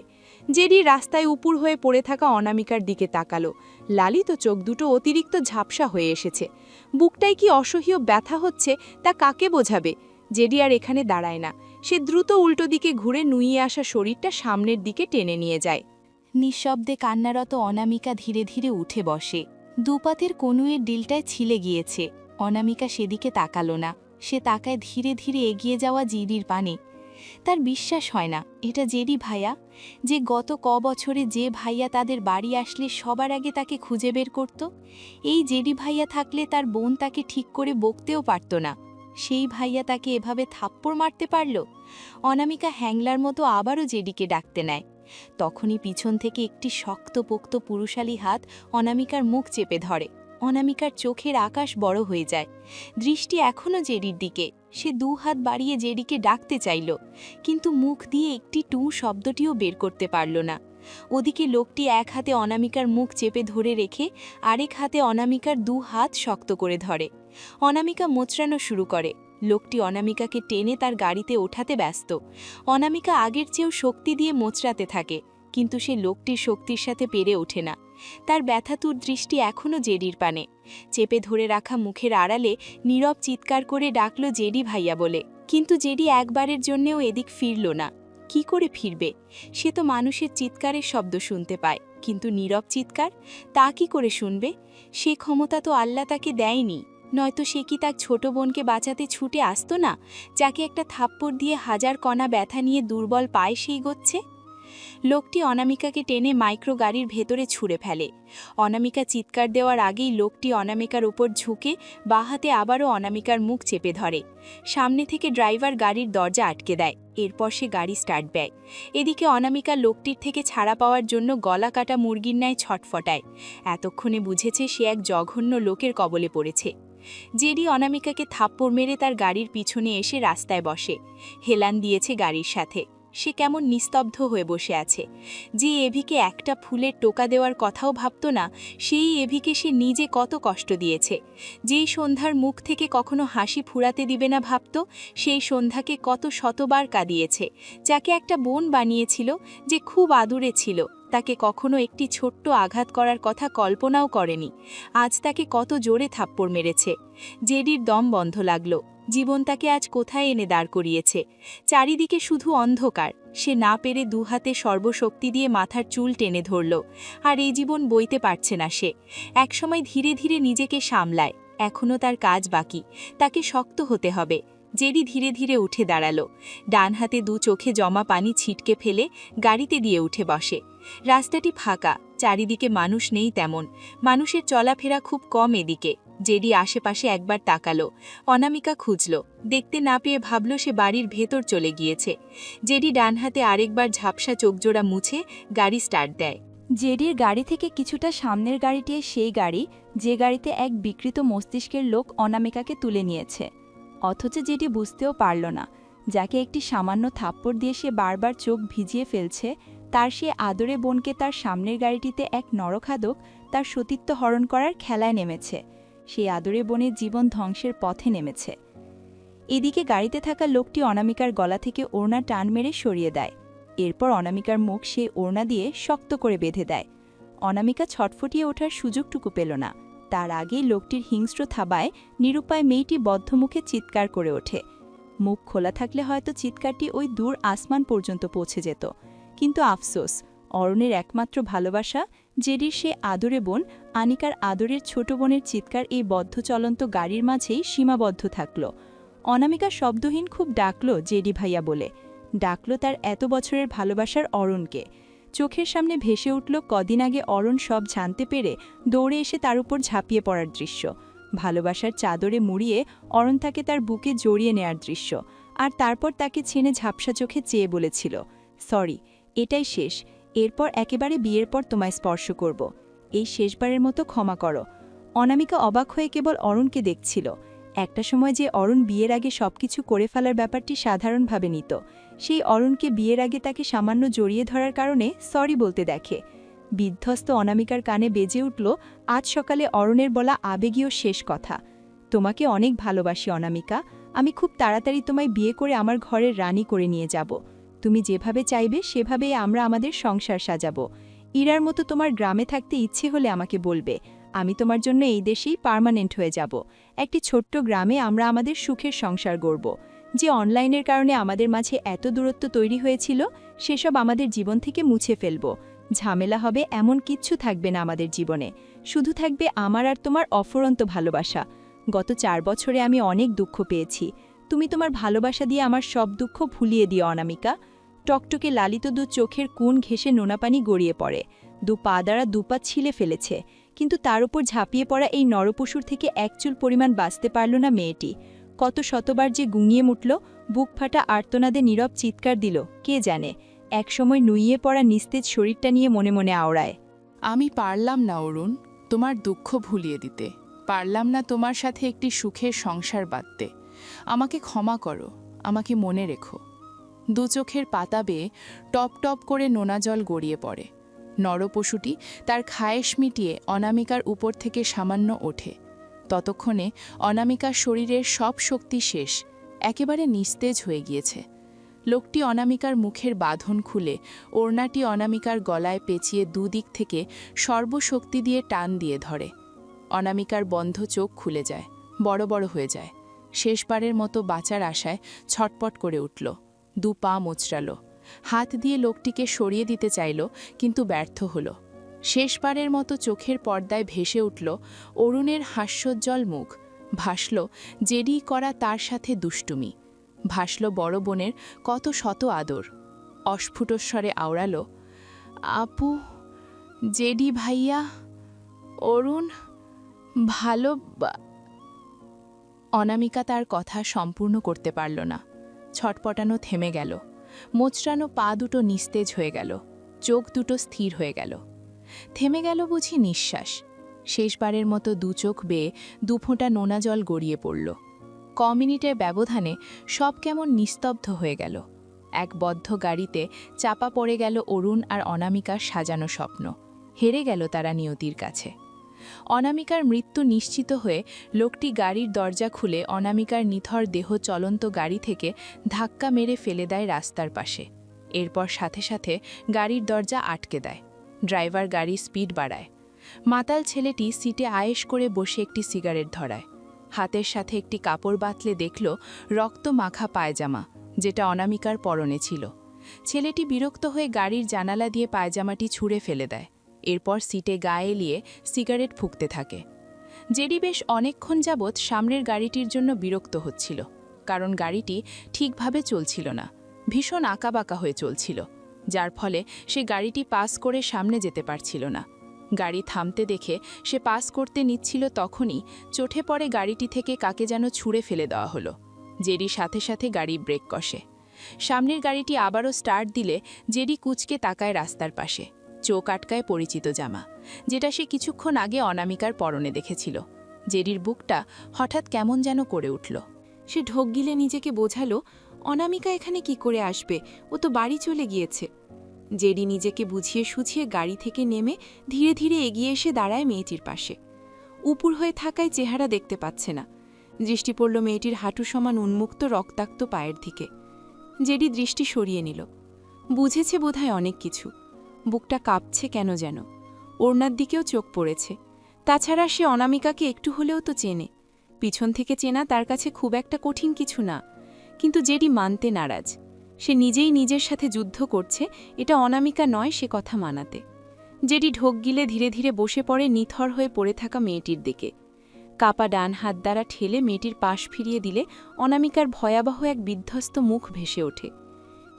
জেডি রাস্তায় উপুর হয়ে পড়ে থাকা অনামিকার দিকে তাকালো। লালিত চোখ দুটো অতিরিক্ত ঝাপসা হয়ে এসেছে। বুকটায় কি অসহ্য ব্যথা হচ্ছে তা কাকে বোঝাবে? জেডি আর এখানে দাঁড়ায় না। সে দ্রুত উল্টো দিকে ঘুরে নুইয়ে আসা শরীরটা সামনের দিকে টেনে নিয়ে যায়। নিঃশব্দে কান্নারত অনামিকা ধীরে ধীরে উঠে বসে। দুপাতের কনুয়ের ডিলটায় ছিলে গিয়েছে। অনামিকা সেদিকে তাকালো না। সে তাকায় ধীরে ধীরে এগিয়ে যাওয়া জেডির পানে। তার বিশ্বাস হয় না এটা জেডি ভাইয়া, যে গত বছরে যে ভাইয়া তাদের বাড়ি আসলে সবার আগে তাকে খুঁজে বের করত। এই জেডি ভাইয়া থাকলে তার বোন তাকে ঠিক করে বকতেও পারত না। সেই ভাইয়া তাকে এভাবে থাপ্পড় মারতে পারল। অনামিকা হ্যাংলার মতো আবারও জেডিকে ডাকতে নেয়। তখনই পিছন থেকে একটি শক্তপোক্ত পুরুষালী হাত অনামিকার মুখ চেপে ধরে। অনামিকার চোখের আকাশ বড় হয়ে যায়। দৃষ্টি এখনও জেডির দিকে। সে 2 হাত বাড়িয়ে জেডিকে ডাকতে চাইল, কিন্তু মুখ দিয়ে একটি টু শব্দটিও বের করতে পারল না। ওদিকে লোকটি এক হাতে অনামিকার মুখ চেপে ধরে রেখে আরেক হাতে অনামিকার 2 হাত শক্ত করে ধরে। অনামিকা মোচড়ানো শুরু করে। লোকটি অনামিকাকে টেনে তার গাড়িতে ওঠাতে ব্যস্ত। অনামিকা আগের চেয়েও শক্তি দিয়ে মোচড়াতে থাকে, কিন্তু সে লোকটির শক্তির সাথে পেরে ওঠে না। তার ব্যথাতুর দৃষ্টি এখনও জেডির পানে। চেপে ধরে রাখা মুখের আড়ালে নীরব চিৎকার করে ডাকল জেডি ভাইয়া বলে, কিন্তু জেডি একবারের জন্যেও এদিক ফিরল না। কি করে ফিরবে? সে তো মানুষের চিৎকারের শব্দ শুনতে পায়, কিন্তু নীরব চিৎকার তা কি করে শুনবে? সে ক্ষমতা তো আল্লাহ তাকে দেয়নি। নয়তো সে কি তার ছোট বোনকে বাঁচাতে ছুটে আসতো না, যাকে একটা থাপ্পড় দিয়ে 1000 কণা ব্যথা নিয়ে দুর্বল পায়ে সেই গচ্ছে? লোকটি অনামিকাকে টেনে মাইক্রো গাড়ির ভেতরে ছুঁড়ে ফেলে। অনামিকা চিৎকার দেওয়ার আগেই লোকটি অনামিকার উপর ঝুঁকে বাঁ হাতে আবারও অনামিকার মুখ চেপে ধরে। সামনে থেকে ড্রাইভার গাড়ির দরজা আটকে দেয়। এরপর সে গাড়ি স্টার্ট দেয়। এদিকে অনামিকা লোকটির থেকে ছাড়া পাওয়ার জন্য গলা কাটা মুরগির ন্যায় ছটফটায়। এতক্ষণে বুঝেছে সে এক জঘন্য লোকের কবলে পড়েছে। জেডি অনামিকাকে থাপ্পড় মেরে তার গাড়ির পিছনে এসে রাস্তায় বসে। হেলান দিয়েছে গাড়ির সাথে। সে কেমন নিস্তব্ধ হয়ে বসে আছে। যে এভিকে একটা ফুলের টোকা দেওয়ার কথাও ভাবত না, সেই এভিকে সে নিজে কত কষ্ট দিয়েছে। যেই সন্ধ্যার মুখ থেকে কখনো হাসি ফুরাতে দিবে না ভাবত, সেই সন্ধ্যাকে কত শতবার কাঁদিয়েছে। যাকে একটা বোন বানিয়েছিল, যে খুব আদুরে ছিল, তাকে কখনো একটি ছোট্ট আঘাত করার কথা কল্পনাও করেনি। আজ তাকে কত জোরে থাপ্পড় মেরেছে। জেডির দম বন্ধ লাগলো। জীবন তাকে আজ কোথায় এনে দাঁড় করিয়েছে। চারিদিকে শুধু অন্ধকার। সে না পেরে দুহাতে সর্বশক্তি দিয়ে মাথার চুল টেনে ধরল। আর এই জীবন বইতে পারছে না সে। একসময় ধীরে ধীরে নিজেকে সামলায়। এখনও তার কাজ বাকি। তাকে শক্ত হতে হবে। জেডি ধীরে ধীরে উঠে দাঁড়ালো। ডান হাতে দু চোখে জমা পানি ছিটকে ফেলে গাড়িতে দিয়ে উঠে বসে। রাস্তাটি ফাঁকা, চারিদিকে মানুষ নেই তেমন। মানুষের চলাফেরা খুব কম এদিকে। জেডি আশেপাশে একবার তাকালো। অনামিকা খুঁজল। দেখতে না পেয়ে ভাবল সে বাড়ির ভেতর চলে গিয়েছে। জেডি ডান হাতে আরেকবার ঝাপসা চোখজোড়া মুছে গাড়ি স্টার্ট দেয়। জেডির গাড়ি থেকে কিছুটা সামনের গাড়িটি সেই গাড়ি যে গাড়িতে এক বিকৃত মস্তিষ্কের লোক অনামিকাকে তুলে নিয়েছে। অথচ জেডি বুঝতেও পারল না, যাকে একটি সামান্য থাপ্পড় দিয়ে সে বারবার চোখ ভিজিয়ে ফেলছে, তার সে আদরে বোনকে তার সামনের গাড়িটিতে এক নরখাদক তার সতীত্ব হরণ করার খেলায় নেমেছে। সেই আদরে বোনের জীবন ধ্বংসের পথে নেমেছে। এদিকে গাড়িতে থাকা লোকটি অনামিকার গলা থেকে ওড়না টান মেরে সরিয়ে দেয়। এরপর অনামিকার মুখ সে ওড়না দিয়ে শক্ত করে বেঁধে দেয়। অনামিকা ছটফটিয়ে ওঠার সুযোগটুকু পেল না। তার আগেই লোকটির হিংস্র থাবায় নিরুপায় মেয়েটি বদ্ধমুখে চিৎকার করে ওঠে। মুখ খোলা থাকলে হয়তো চিৎকারটি ওই দূর আসমান পর্যন্ত পৌঁছে যেত। কিন্তু আফসোস, অরণের একমাত্র ভালোবাসা জেডির সে আদরে বোন আনিকার আদরের ছোট বোনের চিৎকার এই বদ্ধ চলন্ত গাড়ির মাঝেই সীমাবদ্ধ থাকল। অনামিকা শব্দহীন খুব ডাকল জেডি ভাইয়া বলে। ডাকল তার এত বছরের ভালোবাসার অরণকে। চোখের সামনে ভেসে উঠল কদিন আগে অরণ সব জানতে পেরে দৌড়ে এসে তার উপর ঝাঁপিয়ে পড়ার দৃশ্য। ভালোবাসার চাদরে মুড়িয়ে অরণ তাকে তার বুকে জড়িয়ে নেয়ার দৃশ্য। আর তারপর তাকে ছেনে ঝাপসা চোখে চেয়ে বলেছিল, সরি, এটাই শেষ। এরপর একেবারে বিয়ের পর তোমায় স্পর্শ করব। এই শেষবারের মতো ক্ষমা করো। অনামিকা অবাক হয়ে কেবল অরণকে দেখছিল। একটা সময় যে অরণ বিয়ের আগে সবকিছু করে ফেলার ব্যাপারটি সাধারণভাবে নিত, সেই অরণকে বিয়ের আগে তাকে সামান্য জড়িয়ে ধরার কারণে সরি বলতে দেখে। বিধ্বস্ত অনামিকার কানে বেজে উঠল আজ সকালে অরণের বলা আবেগীয় শেষ কথা, তোমাকে অনেক ভালোবাসি অনামিকা। আমি খুব তাড়াতাড়ি তোমায় বিয়ে করে আমার ঘরের রানী করে নিয়ে যাব। তুমি যেভাবে চাইবে সেভাবেই আমরা আমাদের সংসার সাজাবো। ইরার মতো তোমার গ্রামে থাকতে ইচ্ছে হলে আমাকে বলবে। আমি তোমার জন্য এই দেশেই পার্মানেন্ট হয়ে যাব। একটি ছোট্ট গ্রামে আমরা আমাদের সুখের সংসার গড়ব। যে অনলাইনের কারণে আমাদের মাঝে এত দূরত্ব তৈরি হয়েছিল, সেসব আমাদের জীবন থেকে মুছে ফেলব। ঝামেলা হবে এমন কিচ্ছু থাকবে না আমাদের জীবনে। শুধু থাকবে আমার আর তোমার অফুরন্ত ভালোবাসা। গত 4 বছরে আমি অনেক দুঃখ পেয়েছি। তুমি তোমার ভালোবাসা দিয়ে আমার সব দুঃখ ভুলিয়ে দিও অনামিকা। টকটকে লালিত দু চোখের কোণ ঘেঁষে নোনাপানি গড়িয়ে পড়ে। দু পা দ্বারা দুপা ছিলে ফেলেছে, কিন্তু তার উপর ঝাঁপিয়ে পড়া এই নরপশুর থেকে এক চুল পরিমাণ বাঁচতে পারল না মেয়েটি। কত শতবার যে গুঙিয়ে উঠল, বুক ফাটা আর্তনাদে নীরব চিৎকার দিল, কে জানে। একসময় নুইয়ে পড়া নিস্তেজ শরীরটা নিয়ে মনে মনে আওড়ায়। আমি পারলাম না অরুণ, তোমার দুঃখ ভুলিয়ে দিতে। পারলাম না তোমার সাথে একটি সুখের সংসার বাঁধতে। আমাকে ক্ষমা করো, আমাকে মনে রেখো। দু চোখের পাতা বেয়ে টপ টপ করে নোনা জল গড়িয়ে পড়ে। নরপশুটি তার খায়েশ মিটিয়ে অনামিকার উপর থেকে সামান্য ওঠে। ততক্ষণে অনামিকার শরীরের সব শক্তি শেষ, একেবারে নিস্তেজ হয়ে গিয়েছে। লোকটি অনামিকার মুখের বাঁধন খুলে ওড়নাটি অনামিকার গলায় পেঁচিয়ে দুদিক থেকে সর্বশক্তি দিয়ে টান দিয়ে ধরে। অনামিকার বন্ধ চোখ খুলে যায়, বড় বড় হয়ে যায়। শেষবারের মতো বাঁচার আশায় ছটপট করে উঠল। দু পা মোচড়াল, হাত দিয়ে লোকটিকে সরিয়ে দিতে চাইল, কিন্তু ব্যর্থ হল। শেষবারের মতো চোখের পর্দায় ভেসে উঠল অরুণের হাস্যোজ্জ্বল মুখ। ভাসল জেডি করা তার সাথে দুষ্টুমি। ভাসল বড় বোনের কত শত আদর। অস্ফুটস্বরে আওড়ালো, আপু, জেডি ভাইয়া, অরুণ, ভালো। অনামিকা তার কথা সম্পূর্ণ করতে পারল না। ছটপটানো থেমে গেল, মোচড়ানো পা দুটো নিস্তেজ হয়ে গেল, চোখ দুটো স্থির হয়ে গেল। থেমে গেল বুঝি নিঃশ্বাস। শেষবারের মতো দু চোখ বেয়ে দুফোঁটা নোনা জল গড়িয়ে পড়ল। মিনিটের ব্যবধানে সব কেমন নিস্তব্ধ হয়ে গেল। এক বদ্ধ গাড়িতে চাপা পড়ে গেল অরুণ আর অনামিকার সাজানো স্বপ্ন। হেরে গেল তারা নিয়তির কাছে। অনামিকার মৃত্যু নিশ্চিত হয়ে লোকটি গাড়ির দরজা খুলে অনামিকার নিথর দেহ চলন্ত গাড়ি থেকে ধাক্কা মেরে ফেলে দেয় রাস্তার পাশে। এরপর সাথে সাথে গাড়ির দরজা আটকে দেয়। ড্রাইভার গাড়ির স্পিড বাড়ায়। মাতাল ছেলেটি সিটে আয়েশ করে বসে একটি সিগারেট ধরায়। হাতের সাথে একটি কাপড় বাতলে দেখল রক্ত মাখা পায়জামা, যেটা অনামিকার পরনে ছিল। ছেলেটি বিরক্ত হয়ে গাড়ির জানালা দিয়ে পায়জামাটি ছুঁড়ে ফেলে দেয়। এরপর সিটে গায়ে এলিয়ে সিগারেট ফুঁকতে থাকে। জেডি বেশ অনেকক্ষণ যাবৎ সামনের গাড়িটির জন্য বিরক্ত হচ্ছিল, কারণ গাড়িটি ঠিকভাবে চলছিল না, ভীষণ আঁকাবাঁকা হয়ে চলছিল, যার ফলে সে গাড়িটি পাস করে সামনে যেতে পারছিল না। গাড়ি থামতে দেখে সে পাস করতে নিচ্ছিল, তখনই চোটে পড়ে গাড়িটি থেকে কাকে যেন ছুঁড়ে ফেলে দেওয়া হলো। জেডি সাথে সাথে গাড়ি ব্রেক কষে। সামনের গাড়িটি আবারও স্টার্ট দিলে জেডি কুঁচকে তাকায় রাস্তার পাশে। চোখ আটকায় পরিচিত জামা, যেটা সে কিছুক্ষণ আগে অনামিকার পরনে দেখেছিল। জেডির বুকটা হঠাৎ কেমন যেন করে উঠল। সে ঢোক গিলে নিজেকে বোঝালো, অনামিকা এখানে কি করে আসবে, ও তো বাড়ি চলে গিয়েছে। জেডি নিজেকে বুঝিয়ে সুঝিয়ে গাড়ি থেকে নেমে ধীরে ধীরে এগিয়ে এসে দাঁড়ায় মেয়েটির পাশে। উপুর হয়ে থাকায় চেহারা দেখতে পাচ্ছে না। দৃষ্টি পড়ল মেয়েটির হাঁটু সমান উন্মুক্ত রক্তাক্ত পায়ের দিকে। জেডি দৃষ্টি সরিয়ে নিল। বুঝেছে বোধহয় অনেক কিছু। বুকটা কাঁপছে কেন যেন। ওড়নার দিকেও চোখ পড়েছে। তাছাড়া সে অনামিকাকে একটু হলেও তো চেনে। পিছন থেকে চেনা তার কাছে খুব একটা কঠিন কিছু না। কিন্তু জেডি মানতে নারাজ। সে নিজেই নিজের সাথে যুদ্ধ করছে, এটা অনামিকা নয় সে কথা মানাতে। জেডি ঢোক গিলে ধীরে ধীরে বসে পড়ে নিথর হয়ে পড়ে থাকা মেয়েটির দিকে। কাপা ডান হাত দ্বারা ঠেলে মেয়েটির পাশ ফিরিয়ে দিলে অনামিকার ভয়াবহ এক বিধ্বস্ত মুখ ভেসে ওঠে।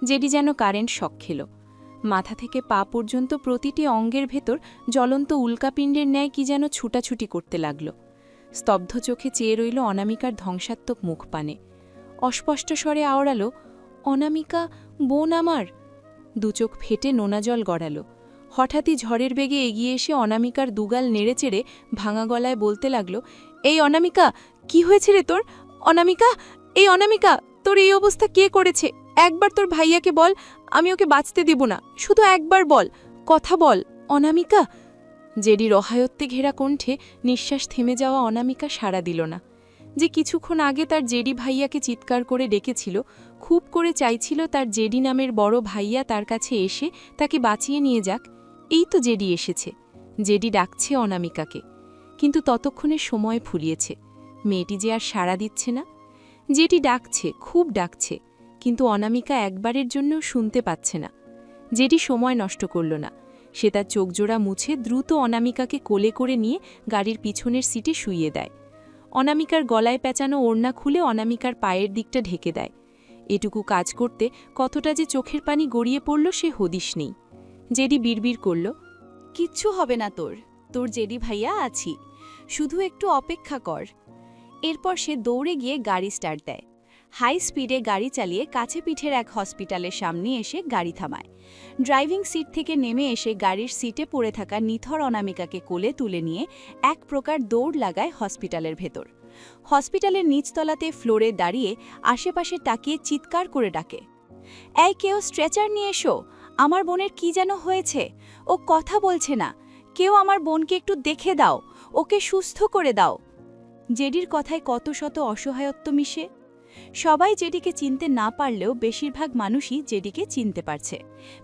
জেডি যেন কারেন্ট শক খেল। মাথা থেকে পা পর্যন্ত প্রতিটি অঙ্গের ভেতর জ্বলন্ত উল্কাপিণ্ডের ন্যায় কি যেন ছুটাছুটি করতে লাগল। স্তব্ধ চোখে চেয়ে রইল অনামিকার ধ্বংসাত্মক মুখ পানে। অস্পষ্ট স্বরে আওড়ালো, অনামিকা, বোন আমার। দুচোখ ফেটে নোনা জল গড়াল। হঠাৎই ঝড়ের বেগে এগিয়ে এসে অনামিকার দুগাল নেড়েচেড়ে ভাঙা গলায় বলতে লাগল, এই অনামিকা, কি হয়েছে রে তোর? অনামিকা, এই অনামিকা, তোর এই অবস্থা কে করেছে? একবার তোর ভাইয়াকে বল, আমি ওকে বাঁচতে দেব না। শুধু একবার বল, কথা বল, অনামিকা। জেডির অহায়ত্বে ঘেরা কণ্ঠে নিঃশ্বাস থেমে যাওয়া অনামিকা সাড়া দিল না। যে কিছুক্ষণ আগে তার জেডি ভাইয়াকে চিৎকার করে ডেকেছিল, খুব করে চাইছিল তার জেডি নামের বড় ভাইয়া তার কাছে এসে তাকে বাঁচিয়ে নিয়ে যাক, এই তো জেডি এসেছে। জেডি ডাকছে অনামিকাকে, কিন্তু ততক্ষণে সময় ফুরিয়েছে। মেয়েটি যে আর সাড়া দিচ্ছে না। জেডি ডাকছে, খুব ডাকছে, কিন্তু অনামিকা একবারের জন্যও শুনতে পাচ্ছে না। জেডি সময় নষ্ট করল না। সে তার চোখজোড়া মুছে দ্রুত অনামিকাকে কোলে করে নিয়ে গাড়ির পিছনের সিটে শুইয়ে দেয়। অনামিকার গলায় পেঁচানো ওড়না খুলে অনামিকার পায়ের দিকটা ঢেকে দেয়। এটুকু কাজ করতে কতটা যে চোখের পানি গড়িয়ে পড়ল সে হদিশ নেই। জেডি বিড়বিড় করল, কিচ্ছু হবে না তোর, তোর জেডি ভাইয়া আছি, শুধু একটু অপেক্ষা কর। এরপর সে দৌড়ে গিয়ে গাড়ি স্টার্ট দেয়। হাই স্পিডে গাড়ি চালিয়ে কাছে পিঠের এক হসপিটালের সামনে এসে গাড়ি থামায়। ড্রাইভিং সিট থেকে নেমে এসে গাড়ির সিটে পড়ে থাকা নিথর অনামিকাকে কোলে তুলে নিয়ে এক প্রকার দৌড় লাগায় হসপিটালের ভেতর। হসপিটালের নিচতলাতে ফ্লোরে দাঁড়িয়ে আশেপাশে তাকিয়ে চিৎকার করে ডাকে, এই কেউ স্ট্রেচার নিয়ে এসো, আমার বোনের কি যেন হয়েছে, ও কথা বলছে না, কেউ আমার বোনকে একটু দেখে দাও, ওকে সুস্থ করে দাও। জেডির কথায় কত শত অসহায়ত্ব মিশে। সবাই জেডিকে চিনতে না পারলেও বেশিরভাগ মানুষই জেডিকে চিনতে পারছে,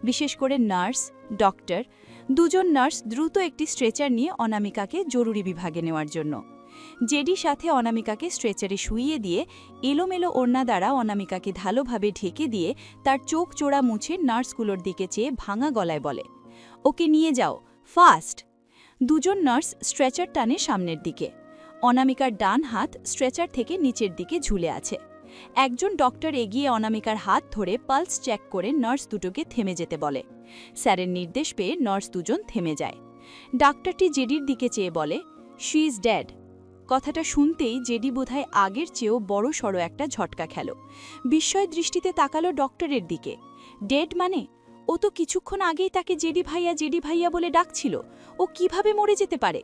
বিশেষ করে নার্স, ডক্টর। দুজন নার্স দ্রুত একটি স্ট্রেচার নিয়ে অনামিকাকে জরুরি বিভাগে নেওয়ার জন্য। জেডি সাথে অনামিকাকে স্ট্রেচারে শুইয়ে দিয়ে এলোমেলো ওড়না দ্বারা অনামিকাকে ভালোভাবে ঢেকে দিয়ে তার চোখ চোড়া মুছে নার্সগুলোর দিকে চেয়ে ভাঙা গলায় বলে, ওকে নিয়ে যাও, ফাস্ট। দুজন নার্স স্ট্রেচার টানে সামনের দিকে। অনামিকার ডান হাত স্ট্রেচার থেকে নিচের দিকে ঝুলে আছে। একজন ডক্টর এগিয়ে অনামিকার হাত ধরে পালস চেক করে নার্স দুটোকে থেমে যেতে বলে। স্যারের নির্দেশ পেয়ে নার্স দুজন থেমে যায়। ডাক্তারটি জেডির দিকে চেয়ে বলে, শি ইজ ড্যাড। কথাটা শুনতেই জেডি বোধহয় আগের চেয়েও বড় সড়ো একটা ঝটকা খেল। বিস্ময় দৃষ্টিতে তাকালো ডক্টরের দিকে। ডেড মানে? ও তো কিছুক্ষণ আগেই তাকে জেডি ভাইয়া বলে ডাকছিল। ও কিভাবে মরে যেতে পারে?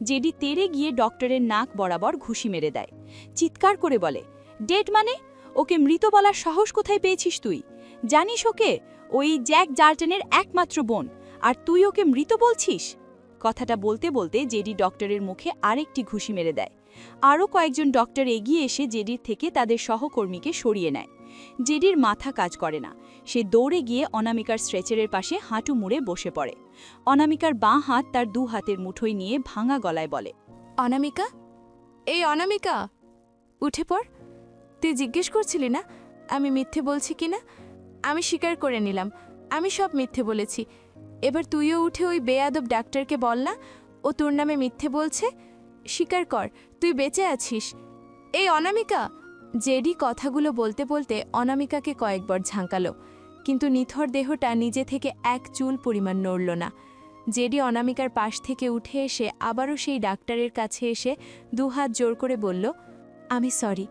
জেডি তেড়ে গিয়ে ডক্টরের নাক বরাবর ঘুষি মেরে দেয়। চিৎকার করে বলে, ডেড মানে? ওকে মৃত বলার সাহস কোথায় পেয়েছিস তুই? জানিস ওকে? ওই জ্যাক জার্টনের একমাত্র বোন, আর তুই ওকে মৃত বলছিস? কথাটা বলতে বলতে জেডি ডক্টরের মুখে আরেকটি ঘুষি মেরে দেয়। আরও কয়েকজন ডক্টর এগিয়ে এসে জেডির থেকে তাদের সহকর্মীকে সরিয়ে নেয়। জেডির মাথা কাজ করে না। সে দৌড়ে গিয়ে অনামিকার স্ট্রেচারের পাশে হাঁটু মুড়ে বসে পড়ে। অনামিকার বাঁ হাত তার দু হাতের মুঠোয় নিয়ে ভাঙা গলায় বলে, অনামিকা, এই অনামিকা, উঠে পড়। তুই জিজ্ঞেস করছিলি না আমি মিথ্যে বলছি কিনা? আমি স্বীকার করে নিলাম, আমি সব মিথ্যে বলেছি। এবার তুইও উঠে ওই বেয়াদব ডাক্তারকে বল না ও তোর নামে মিথ্যে বলছে। স্বীকার কর তুই বেঁচে আছিস। এই অনামিকা। জেডি কথাগুলো বলতে বলতে অনামিকাকে কয়েকবার ঝাঁকালো, কিন্তু নিথর দেহটা নিজে থেকে এক চুল পরিমাণ নড়ল না। জেডি অনামিকার পাশ থেকে উঠে এসে আবারও সেই ডাক্তারের কাছে এসে দুহাত জোর করে বলল, আমি সরি,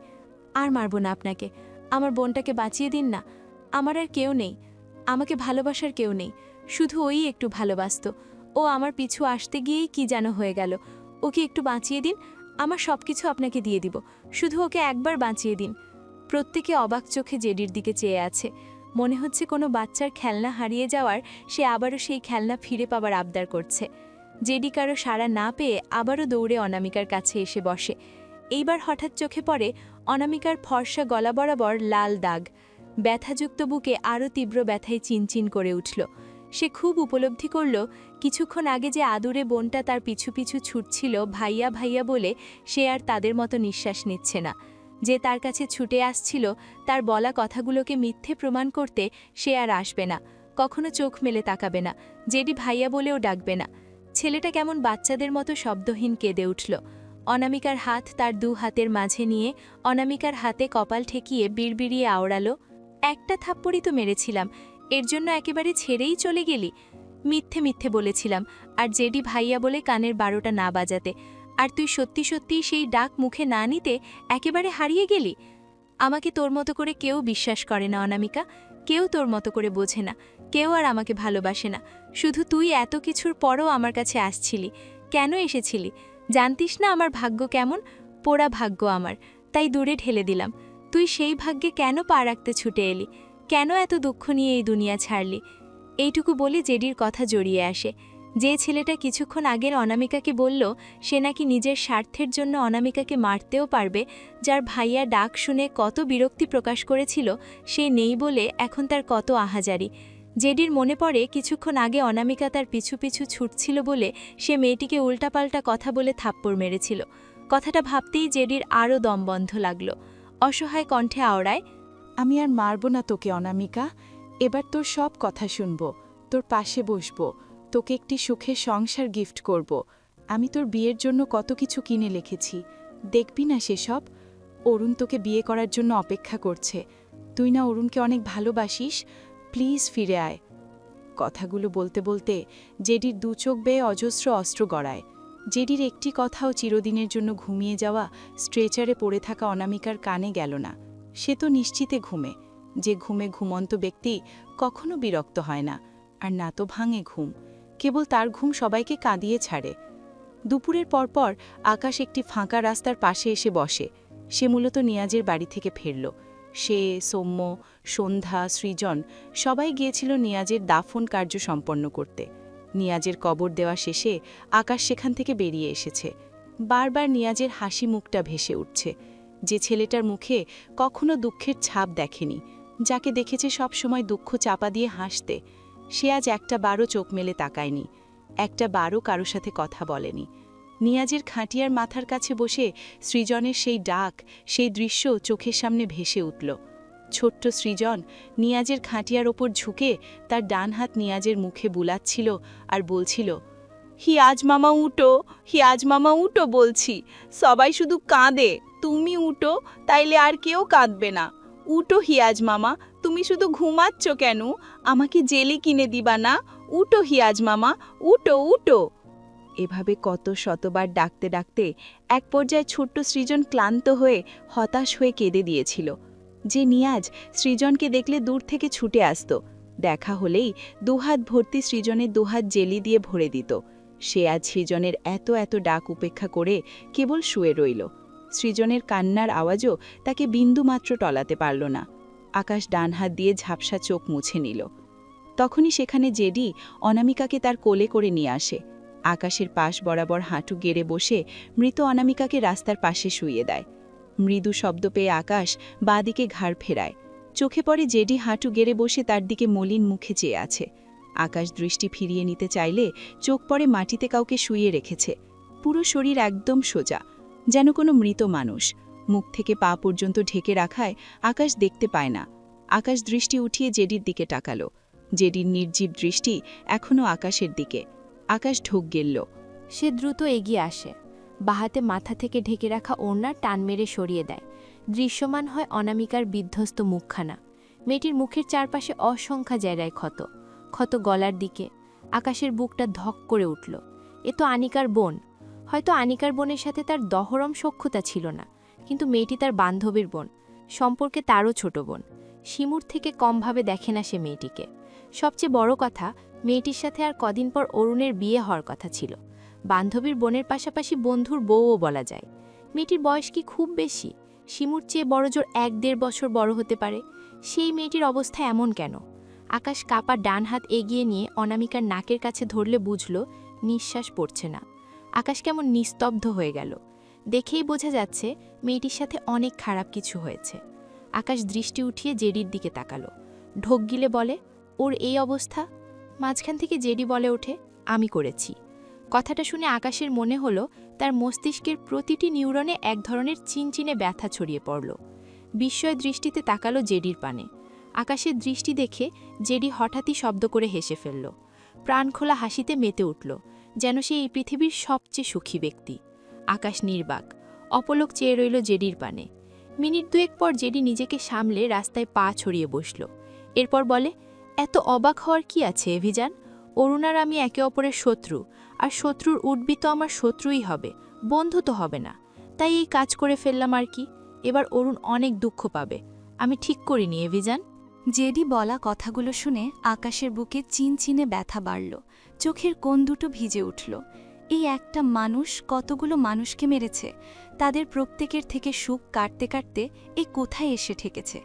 আর মারব না আপনাকে। আমার বোনটাকে বাঁচিয়ে দিন না। আমার আর কেউ নেই, আমাকে ভালোবাসার কেউ নেই, শুধু ওই একটু ভালোবাসত। ও আমার পিছু আসতে গিয়েই কি যেন হয়ে গেল। ওকে একটু বাঁচিয়ে দিন, আমার সব কিছু আপনাকে দিয়ে দিব, শুধু ওকে একবার বাঁচিয়ে দিন। প্রত্যেকে অবাক চোখে জেডির দিকে চেয়ে আছে। মনে হচ্ছে কোনো বাচ্চার খেলনা হারিয়ে যাওয়ার সে আবারও সেই খেলনা ফিরে পাবার আবদার করছে। জেডি কারো সাড়া না পেয়ে আবারও দৌড়ে অনামিকার কাছে এসে বসে। এইবার হঠাৎ চোখে পড়ে অনামিকার ফর্সা গলা বরাবর লাল দাগ। ব্যথাযুক্ত বুকে আরও তীব্র ব্যথায় চিনচিন করে উঠল। সে খুব উপলব্ধি করল কিছুক্ষণ আগে যে আদুরে বোনটা তার পিছু পিছু ছুটছিল ভাইয়া ভাইয়া বলে, সে আর তাদের মতো নিঃশ্বাস নিচ্ছে না। যে তার কাছে ছুটে আসছিল তার বলা কথাগুলোকে মিথ্যে প্রমাণ করতে, সে আর আসবে না, কখনো চোখ মেলে তাকাবে না, জেডি ভাইয়া বলেও ডাকবে না। ছেলেটা কেমন বাচ্চাদের মতো শব্দহীন কেঁদে উঠল। অনামিকার হাত তার দু হাতের মাঝে নিয়ে অনামিকার হাতে কপাল ঠেকিয়ে বিড়বিড়িয়ে আওড়ালো, একটা থাপ্পড়ই তো মেরেছিলাম, এর জন্য একেবারে ছেড়েই চলে গেলি? মিথ্যে মিথ্যে বলেছিলাম, আর জেডি ভাইয়া বলে কানের 12টা না বাজাতে, আর তুই সত্যি সত্যিই সেই ডাক মুখে না নিতে একেবারে হারিয়ে গেলি। আমাকে তোর মতো করে কেউ বিশ্বাস করে না অনামিকা, কেউ তোর মতো করে বোঝে না, কেউ আর আমাকে ভালোবাসে না। শুধু তুই এত কিছুর পরও আমার কাছে আসছিলি। কেন এসেছিলি? জানতিস না আমার ভাগ্য কেমন? পোড়া ভাগ্য আমার, তাই দূরে ঢেলে দিলাম। তুই সেই ভাগ্যে কেন পা রাখতে ছুটে এলি? কেন এত দুঃখ নিয়ে এই দুনিয়া ছাড়লি? এইটুকু বলে জেডির কথা জড়িয়ে আসে। যে ছেলেটা কিছুক্ষণ আগের অনামিকাকে বলল সে নাকি নিজের স্বার্থের জন্য অনামিকাকে মারতেও পারবে, যার ভাইয়া ডাক শুনে কত বিরক্তি প্রকাশ করেছিল, সে নেই বলে এখন তার কত আহাজারি। জেডির মনে পড়ে কিছুক্ষণ আগে অনামিকা তার পিছু পিছু ছুটছিল বলে সে মেয়েটিকে উল্টাপাল্টা কথা বলে থাপ্পড় মেরেছিল। কথাটা ভাবতেই জেডির আরও দম বন্ধ লাগল। অসহায় কণ্ঠে আওড়ায়, আমি আর মারব না তোকে অনামিকা, এবার তোর সব কথা শুনব, তোর পাশে বসব, তোকে একটি সুখের সংসার গিফট করব। আমি তোর বিয়ের জন্য কত কিছু কিনে লিখেছি, দেখবি না সেসব? অরুণ তোকে বিয়ে করার জন্য অপেক্ষা করছে। তুই না অরুণকে অনেক ভালোবাসিস, প্লিজ ফিরে আয়। কথাগুলো বলতে বলতে জেডির দু চোখ বেয়ে অজস্র অস্ত্র গড়ায়। জেডির একটি কথাও চিরদিনের জন্য ঘুমিয়ে যাওয়া স্ট্রেচারে পড়ে থাকা অনামিকার কানে গেল না। সে তো নিশ্চিতে ঘুমে, যে ঘুমে ঘুমন্ত ব্যক্তি কখনো বিরক্ত হয় না, আর না তো ভাঙে ঘুম, কেবল তার ঘুম সবাইকে কাঁদিয়ে ছাড়ে। দুপুরের পরপর আকাশ একটি ফাঁকা রাস্তার পাশে এসে বসে। সে মূলত নিয়াজের বাড়ি থেকে ফিরল। সে, সৌম্য, সন্ধ্যা, সৃজন সবাই গিয়েছিল নিয়াজের দাফন কার্য সম্পন্ন করতে। নিয়াজের কবর দেওয়া শেষে আকাশ সেখান থেকে বেরিয়ে এসেছে। বারবার নিয়াজের হাসি মুখটা ভেসে উঠছে। যে ছেলেটার মুখে কখনো দুঃখের ছাপ দেখেনি, যাকে দেখেছে সব সময় দুঃখ চাপা দিয়ে হাসতে, সে আজ একটা বারও চোখ মেলে তাকায়নি, একটা বারও কারো সাথে কথা বলেনি। নিয়াজের খাটিয়ার মাথার কাছে বসে সৃজনের সেই ডাক, সেই দৃশ্য চোখের সামনে ভেসে উঠল। ছোট্ট সৃজন নিয়াজের খাটিয়ার ওপর ঝুঁকে তার ডান হাত নিয়াজের মুখে বুলাচ্ছিল আর বলছিল, হিয়াজ মামা উঠো, হিয়াজ মামা উঠো বলছি, সবাই শুধু কাঁদে। তুমি উঠো, তাইলে আর কেউ কাঁদবে না। উঠো হিয়াজ মামা, তুমি শুধু ঘুমাচ্ছ কেন? আমাকে জেলি কিনে দিবা না? উঠো হিয়াজ মামা, উঠো উঠো। এভাবে কত শতবার ডাকতে ডাকতে এক পর্যায়ে ছোট্ট সৃজন ক্লান্ত হয়ে হতাশ হয়ে কেঁদে দিয়েছিল। যে নিয়াজ সৃজনকে দেখলে দূর থেকে ছুটে আসত, দেখা হলেই দুহাত ভর্তি সৃজনের দুহাত জেলি দিয়ে ভরে দিত। সে আজ সৃজনের এত এত ডাক উপেক্ষা করে কেবল শুয়ে রইল। সৃজনের কান্নার আওয়াজও তাকে বিন্দুমাত্র টলাতে পারল না। আকাশ ডান হাত দিয়ে ঝাপসা চোখ মুছে নিল। তখনই সেখানে জেডি অনামিকাকে তার কোলে করে নিয়ে আসে। আকাশের পাশ বরাবর হাঁটু গেড়ে বসে মৃত অনামিকাকে রাস্তার পাশে শুইয়ে দেয়। মৃদু শব্দ পেয়ে আকাশ বাঁ দিকে ঘাড় ফেরায়। চোখে পড়ে জেডি হাঁটু গেড়ে বসে তার দিকে মলিন মুখে চেয়ে আছে। আকাশ দৃষ্টি ফিরিয়ে নিতে চাইলে চোখ পড়ে মাটিতে কাউকে শুইয়ে রেখেছে। পুরো শরীর একদম সোজা, যেন কোনো মৃত মানুষ। মুখ থেকে পা পর্যন্ত ঢেকে রাখায় আকাশ দেখতে পায় না। আকাশ দৃষ্টি উঠিয়ে জেডির দিকে তাকালো। জেডির নির্জীব দৃষ্টি এখনও আকাশের দিকে। আকাশ ঢোক গেলল। সে দ্রুত এগিয়ে আসে, বাহাতে মাথা থেকে ঢেকে রাখা ওড়না টান মেরে সরিয়ে দেয়। দৃশ্যমান হয় অনামিকার বিধ্বস্ত মুখখানা। মেয়েটির মুখের চারপাশে অসংখ্য জায়গায় ক্ষত, ক্ষত গলার দিকে। আকাশের বুকটা ধক করে উঠল। এ তো আনিকার বোন। হয়তো আনিকার বোনের সাথে তার দহরম সখ্যতা ছিল না, কিন্তু মেয়েটি তার বান্ধবীর বোন, সম্পর্কে তারও ছোট বোন। শিমুর থেকে কমভাবে দেখে না সে মেয়েটিকে। সবচেয়ে বড় কথা, মেয়েটির সাথে আর কদিন পর অরুণের বিয়ে হওয়ার কথা ছিল। বান্ধবীর বোনের পাশাপাশি বন্ধুর বউও বলা যায়। মেয়েটির বয়স কি খুব বেশি? শিমুর চেয়ে বড়জোর 1-1.5 বছর বড় হতে পারে। সেই মেয়েটির অবস্থা এমন কেন? আকাশ কাপা ডান হাত এগিয়ে নিয়ে অনামিকার নাকের কাছে ধরলে বুঝল নিঃশ্বাস পড়ছে না। আকাশ কেমন নিস্তব্ধ হয়ে গেল। দেখেই বোঝা যাচ্ছে মেয়েটির সাথে অনেক খারাপ কিছু হয়েছে। আকাশ দৃষ্টি উঠিয়ে জেডির দিকে তাকালো। ঢোক গিলে বলে, ওর এই অবস্থা? মাঝখান থেকে জেডি বলে ওঠে, আমি করেছি। কথাটা শুনে আকাশের মনে হলো তার মস্তিষ্কের প্রতিটি নিউরনে এক ধরনের চিনচিনে ব্যথা ছড়িয়ে পড়ল। বিস্ময় দৃষ্টিতে তাকালো জেডির পানে। আকাশের দৃষ্টি দেখে জেডি হঠাৎই শব্দ করে হেসে ফেলল। প্রাণখোলা হাসিতে মেতে উঠল, যেন সে এই পৃথিবীর সবচেয়ে সুখী ব্যক্তি। আকাশ নির্বাক, অপলক চেয়ে রইল জেডির পানে। মিনিট দুয়েক পর জেডি নিজেকে সামলে রাস্তায় পা ছড়িয়ে বসল। এরপর বলে, এত অবাক হওয়ার কি আছে এভিজান? অরুণ আর আমি একে অপরের শত্রু, আর শত্রুর উঠবি তো আমার শত্রুই হবে, বন্ধু তো হবে না। তাই এই কাজ করে ফেললাম আর কি। এবার অরুণ অনেক দুঃখ পাবে। আমি ঠিক করিনি এভিজান। জেডি বলা কথাগুলো শুনে আকাশের বুকে চিনচিনে ব্যথা বাড়ল, চোখের কোণ দুটো ভিজে উঠল। এই একটা মানুষ কতগুলো মানুষকে মেরেছে, তাদের প্রত্যেকের থেকে সুখ কাটতে কাটতে এ কোথায় এসে ঠেকেছে।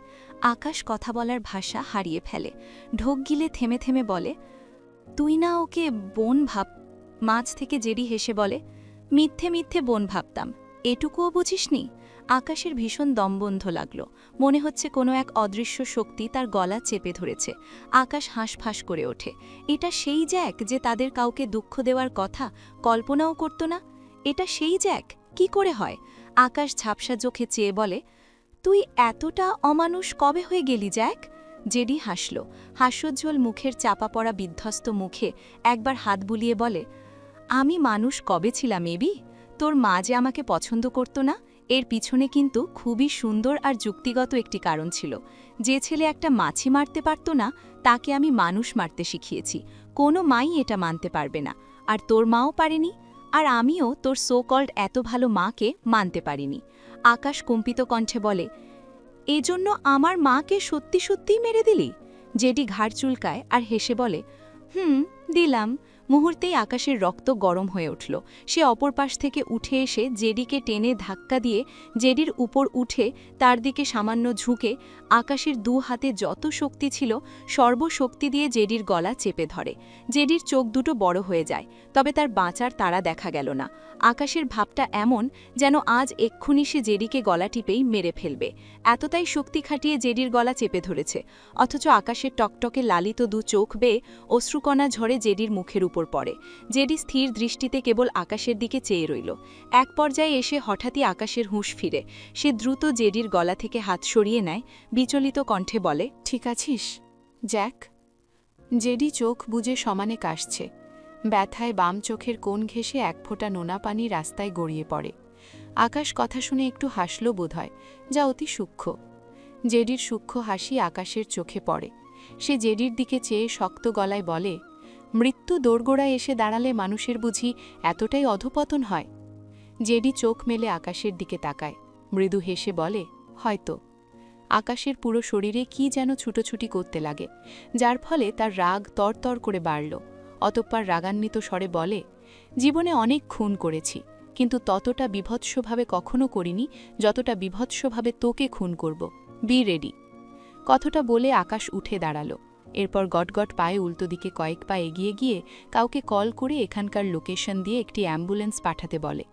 আকাশ কথা বলার ভাষা হারিয়ে ফেলে, ঢোক গিলে থেমে থেমে বলে, তুই না ওকে বোন ভাব? মাঝ থেকে জেডি হেসে বলে, মিথ্যে মিথ্যে বোন ভাবতাম, এটুকুও বুঝিসনি? আকাশের ভীষণ দমবন্ধ লাগল। মনে হচ্ছে কোনো এক অদৃশ্য শক্তি তার গলা চেপে ধরেছে। আকাশ হাঁসফাঁস করে ওঠে। এটা সেই জ্যাক যে তাদের কাউকে দুঃখ দেওয়ার কথা কল্পনাও করত না। এটা সেই জ্যাক? কি করে হয়? আকাশ ঝাপসা চোখে চেয়ে বলে, তুই এতটা অমানুষ কবে হয়ে গেলি জ্যাক? জেডি হাসল। হাস্যোজ্জ্বল মুখের চাপা পড়া বিধ্বস্ত মুখে একবার হাত বুলিয়ে বলে, আমি মানুষ কবে ছিলাম এবি? তোর মা যে আমাকে পছন্দ করত না, এর পিছনে কিন্তু খুবই সুন্দর আর যুক্তিগত একটি কারণ ছিল। যে ছেলে একটা মাছি মারতে পারত না, তাকে আমি মানুষ মারতে শিখিয়েছি। কোনো মাই এটা মানতে পারবে না, আর তোর মাও পারেনি, আর আমিও তোর সো কল্ড এত ভালো মাকে মানতে পারিনি। আকাশ কম্পিত কণ্ঠে বলে, এজন্য আমার মাকে সত্যি সত্যিই মেরে দিলি? জেডি ঘাড় চুলকায় আর হেসে বলে, দিলাম। মুহূর্তেই আকাশের রক্ত গরম হয়ে উঠল। সে অপর পাশ থেকে উঠে এসে জেডিকে টেনে ধাক্কা দিয়ে জেডির উপর উঠে তার দিকে সামান্য ঝুঁকে আকাশের দু হাতে যত শক্তি ছিল সর্বশক্তি দিয়ে জেডির গলা চেপে ধরে। জেডির চোখ দুটো বড় হয়ে যায়, তবে তার বাঁচার তাড়া দেখা গেল না। আকাশের ভাবটা এমন যেন আজ এক্ষুনি সে জেডিকে গলা টিপেই মেরে ফেলবে। এতটাই শক্তি খাটিয়ে জেডির গলা চেপে ধরেছে, অথচ আকাশের টকটকে লালিত দু চোখ বেয়ে অশ্রুকণা ঝরে জেডির মুখের উপর পড়ে। জেডি স্থির দৃষ্টিতে কেবল আকাশের দিকে চেয়ে রইল। এক পর্যায়ে এসে হঠাৎই আকাশের হুঁশ ফিরে। সে দ্রুত জেডির গলা থেকে হাত সরিয়ে নেয়, বিচলিত কণ্ঠে বলে, ঠিক আছিস জ্যাক? জেডি চোখ বুজে সমানে কাশছে। ব্যথায় বাম চোখের কোণ ঘেঁষে এক ফোঁটা নোনা পানি রাস্তায় গড়িয়ে পড়ে। আকাশ কথা শুনে একটু হাসল বোধহয়, যা অতি সূক্ষ্ম। জেডির সূক্ষ্ম হাসি আকাশের চোখে পড়ে। সে জেডির দিকে চেয়ে শক্ত গলায় বলে, মৃত্যু দোরগোড়ায় এসে দাঁড়ালে মানুষের বুঝি এতটাই অধপতন হয়? জেডি চোখ মেলে আকাশের দিকে তাকায়, মৃদু হেসে বলে, হয়তো। আকাশের পুরো শরীরে কি যেন ছুটোছুটি করতে লাগে, যার ফলে তার রাগ তরতর করে বাড়ল। অতঃপর রাগান্বিত স্বরে বলে, জীবনে অনেক খুন করেছি, কিন্তু ততটা বিভৎসভাবে কখনো করিনি যতটা বিভৎসভাবে তোকে খুন করব। Be ready. কথাটা বলে আকাশ উঠে দাঁড়াল। এরপর গটগট পায়ে উল্টো দিকে কয়েক পা এগিয়ে গিয়ে কাউকে কল করে এখানকার লোকেশন দিয়ে একটি অ্যাম্বুলেন্স পাঠাতে বলে।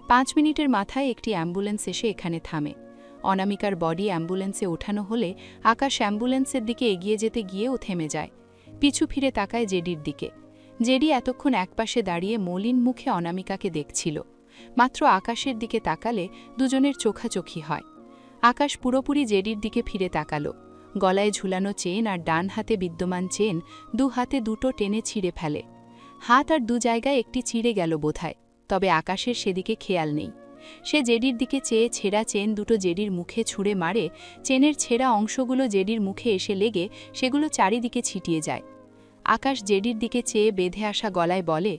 5 মিনিটের মাথায় একটি অ্যাম্বুলেন্স এসে এখানে থামে। অনামিকার বডি অ্যাম্বুলেন্সে ওঠানো হলে আকাশ অ্যাম্বুলেন্সের দিকে এগিয়ে যেতে গিয়েও থেমে যায়। পিছু ফিরে তাকায় জেডির দিকে। জেডি এতক্ষণ একপাশে দাঁড়িয়ে মলিন মুখে অনামিকাকে দেখছিল। মাত্র আকাশের দিকে তাকালে দুজনের চোখাচোখি হয়। আকাশ পুরোপুরি জেডির দিকে ফিরে তাকালো। গলায় ঝুলানো চেন আর ডান হাতে বিদ্যমান চেন 2 হাতে দুটো টেনে ছিঁড়ে ফেলে। হাত আর 2 জায়গায় একটি চিড়ে গেল বোধহয়, তবে আকাশের সেদিকে খেয়াল নেই। সে জেডির দিকে চেয়ে ছেঁড়া চেন দুটো জেডির মুখে ছুঁড়ে মারে। চেনের ছেঁড়া অংশগুলো জেডির মুখে এসে লেগে সেগুলো চারিদিকে ছিটিয়ে যায়। আকাশ জেডির দিকে চেয়ে বেঁধে আসা গলায় বলে,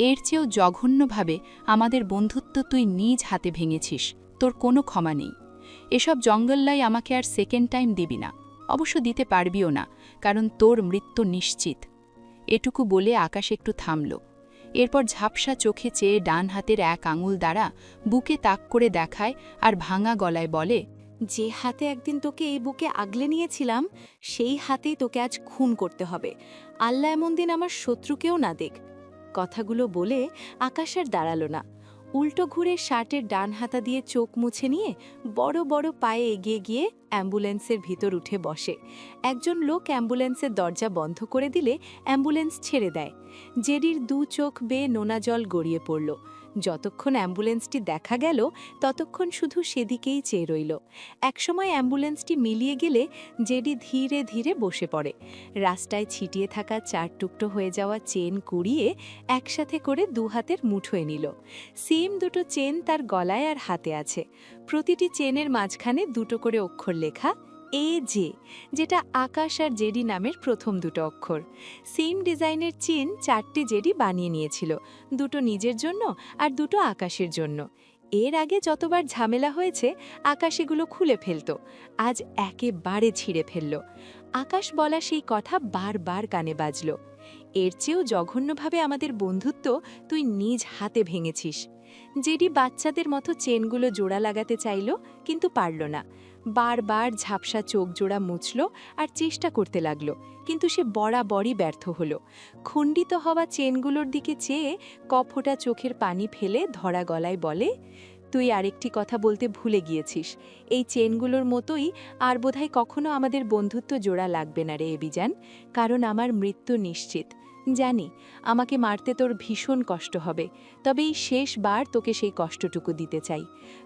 এর চেয়েও জঘন্যভাবে আমাদের বন্ধুত্ব তুই নিজ হাতে ভেঙেছিস, তোর কোনো ক্ষমা নেই। এসব জঙ্গললাই আমাকে আর সেকেন্ড টাইম দিবি না, অবশ্য দিতে পারবিও না, কারণ তোর মৃত্যু নিশ্চিত। এটুকু বলে আকাশ একটু থামল। এরপর ঝাপসা চোখে চেয়ে ডান হাতের এক আঙুল দ্বারা বুকে তাক করে দেখায় আর ভাঙা গলায় বলে, যে হাতে একদিন তোকে এই বুকে আগলে নিয়েছিলাম, সেই হাতেই তোকে আজ খুন করতে হবে। আল্লাহ এমন দিন আমার শত্রুকেও না দেখ। কথাগুলো বলে আকাশ আর দাঁড়ালো না। উল্টো ঘুরে শার্টের ডান হাতা দিয়ে চোখ মুছে নিয়ে বড় বড় পায়ে এগিয়ে গিয়ে অ্যাম্বুলেন্সের ভিতর উঠে বসে। একজন লোক অ্যাম্বুলেন্সের দরজা বন্ধ করে দিলে অ্যাম্বুলেন্স ছেড়ে দেয়। জেডির 2 চোখ বেয়ে নোনা জল গড়িয়ে পড়ল। যতক্ষণ অ্যাম্বুলেন্সটি দেখা গেল ততক্ষণ শুধু সেদিকেই চেয়ে রইল। একসময় অ্যাম্বুলেন্সটি মিলিয়ে গেলে জেডি ধীরে ধীরে বসে পড়ে। রাস্তায় ছিটিয়ে থাকা 4 টুকরো হয়ে যাওয়া চেন কুড়িয়ে একসাথে করে 2 হাতের মুঠোয় নিল। সেম দুটো চেন তার গলায় আর হাতে আছে। প্রতিটি চেনের মাঝখানে 2টো করে অক্ষর লেখা এ জে, যেটা আকাশ আর জেডি নামের প্রথম 2টো অক্ষর। সেম ডিজাইনের চেন 4টে জেডি বানিয়ে নিয়েছিল, 2টো নিজের জন্য আর 2টো আকাশের জন্য। এর আগে যতবার ঝামেলা হয়েছে আকাশ এগুলো খুলে ফেলত, আজ একেবারে ছিঁড়ে ফেলল। আকাশ বলা সেই কথা বারবার কানে বাজল, এর চেয়েও জঘন্যভাবে আমাদের বন্ধুত্ব তুই নিজ হাতে ভেঙেছিস। জেডি বাচ্চাদের মতো চেনগুলো জোড়া লাগাতে চাইল, কিন্তু পারল না। বারবার ঝাপসা চোখ জোড়া মুছল আর চেষ্টা করতে লাগল, কিন্তু সে বরাবরই ব্যর্থ হল। খণ্ডিত হওয়া চেনগুলোর দিকে চেয়ে কফোটা চোখের পানি ফেলে ধরা গলায় বলে, তুই আরেকটি কথা বলতে ভুলে গিয়েছিস। এই চেনগুলোর মতোই আর বোধহয় কখনো আমাদের বন্ধুত্ব জোড়া লাগবে না রে এবিজান, কারণ আমার মৃত্যু নিশ্চিত। জানি আমাকে মারতে তোর ভীষণ কষ্ট হবে, তবে এই শেষবার তোকে সেই কষ্টটুকু দিতে চাই।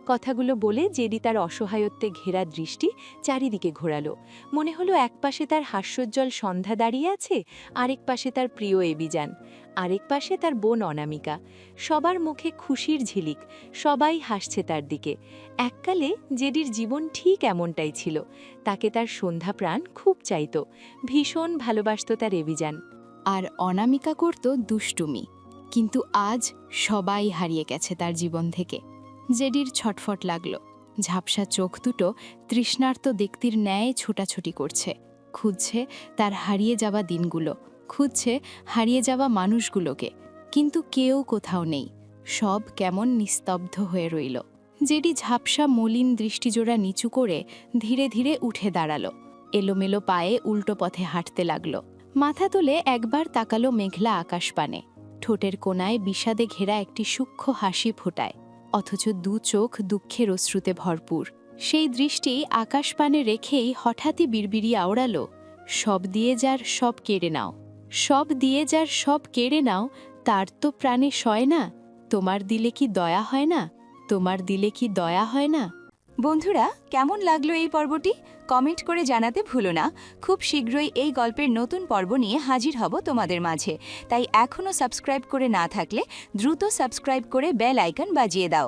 কথাগুলো বলে জেডি তার অসহায়ত্বে ঘেরা দৃষ্টি চারিদিকে ঘোরালো। মনে হলো একপাশে তার হাস্যোজ্জ্বল সন্ধ্যা দাঁড়িয়ে আছে, আরেক পাশে তার প্রিয় এবিজান, আরেক পাশে তার বোন অনামিকা। সবার মুখে খুশির ঝিলিক, সবাই হাসছে তার দিকে। এককালে জেডির জীবন ঠিক এমনটাই ছিল। তাকে তার সন্ধ্যা প্রাণ খুব চাইত, ভীষণ ভালোবাসত তার এবিজান। আর অনামিকা করত দুষ্টুমি, কিন্তু আজ সবাই হারিয়ে গেছে তার জীবন থেকে। জেডির ছটফট লাগল। ঝাপসা চোখ দুটো তৃষ্ণার্ত ব্যক্তির ন্যায় ছোটাছুটি করছে, খুঁজছে তার হারিয়ে যাওয়া দিনগুলো, খুঁজছে হারিয়ে যাওয়া মানুষগুলোকে, কিন্তু কেউ কোথাও নেই। সব কেমন নিস্তব্ধ হয়ে রইল। জেডি ঝাপসা মলিন দৃষ্টিজোড়া নিচু করে ধীরে ধীরে উঠে দাঁড়ালো। এলোমেলো পায়ে উল্টো পথে হাঁটতে লাগল। মাথা তুলে একবার তাকালো মেঘলা আকাশপানে। ঠোঁটের কোণায় বিষাদে ঘেরা একটি সূক্ষ্ম হাসি ফোটায়, অথচ 2 চোখ দুঃখের অশ্রুতে ভরপুর। সেই দৃষ্টি আকাশপানে রেখেই হঠাৎই বিড়বিড়ি আওড়ালো, সব দিয়ে যার সব কেড়ে নাও, সব দিয়ে যার সব কেড়ে নাও, তার তো প্রাণে সয় না। তোমার দিলে কি দয়া হয় না? তোমার দিলে কি দয়া হয় না? বন্ধুরা, কেমন লাগলো এই পর্বটি? কমেন্ট করে জানাতে ভুলো না। খুব শীঘ্রই এই গল্পের নতুন পর্ব নিয়ে হাজির হব তোমাদের মাঝে। তাই এখনও সাবস্ক্রাইব করে না থাকলে দ্রুত সাবস্ক্রাইব করে বেল আইকন বাজিয়ে দাও।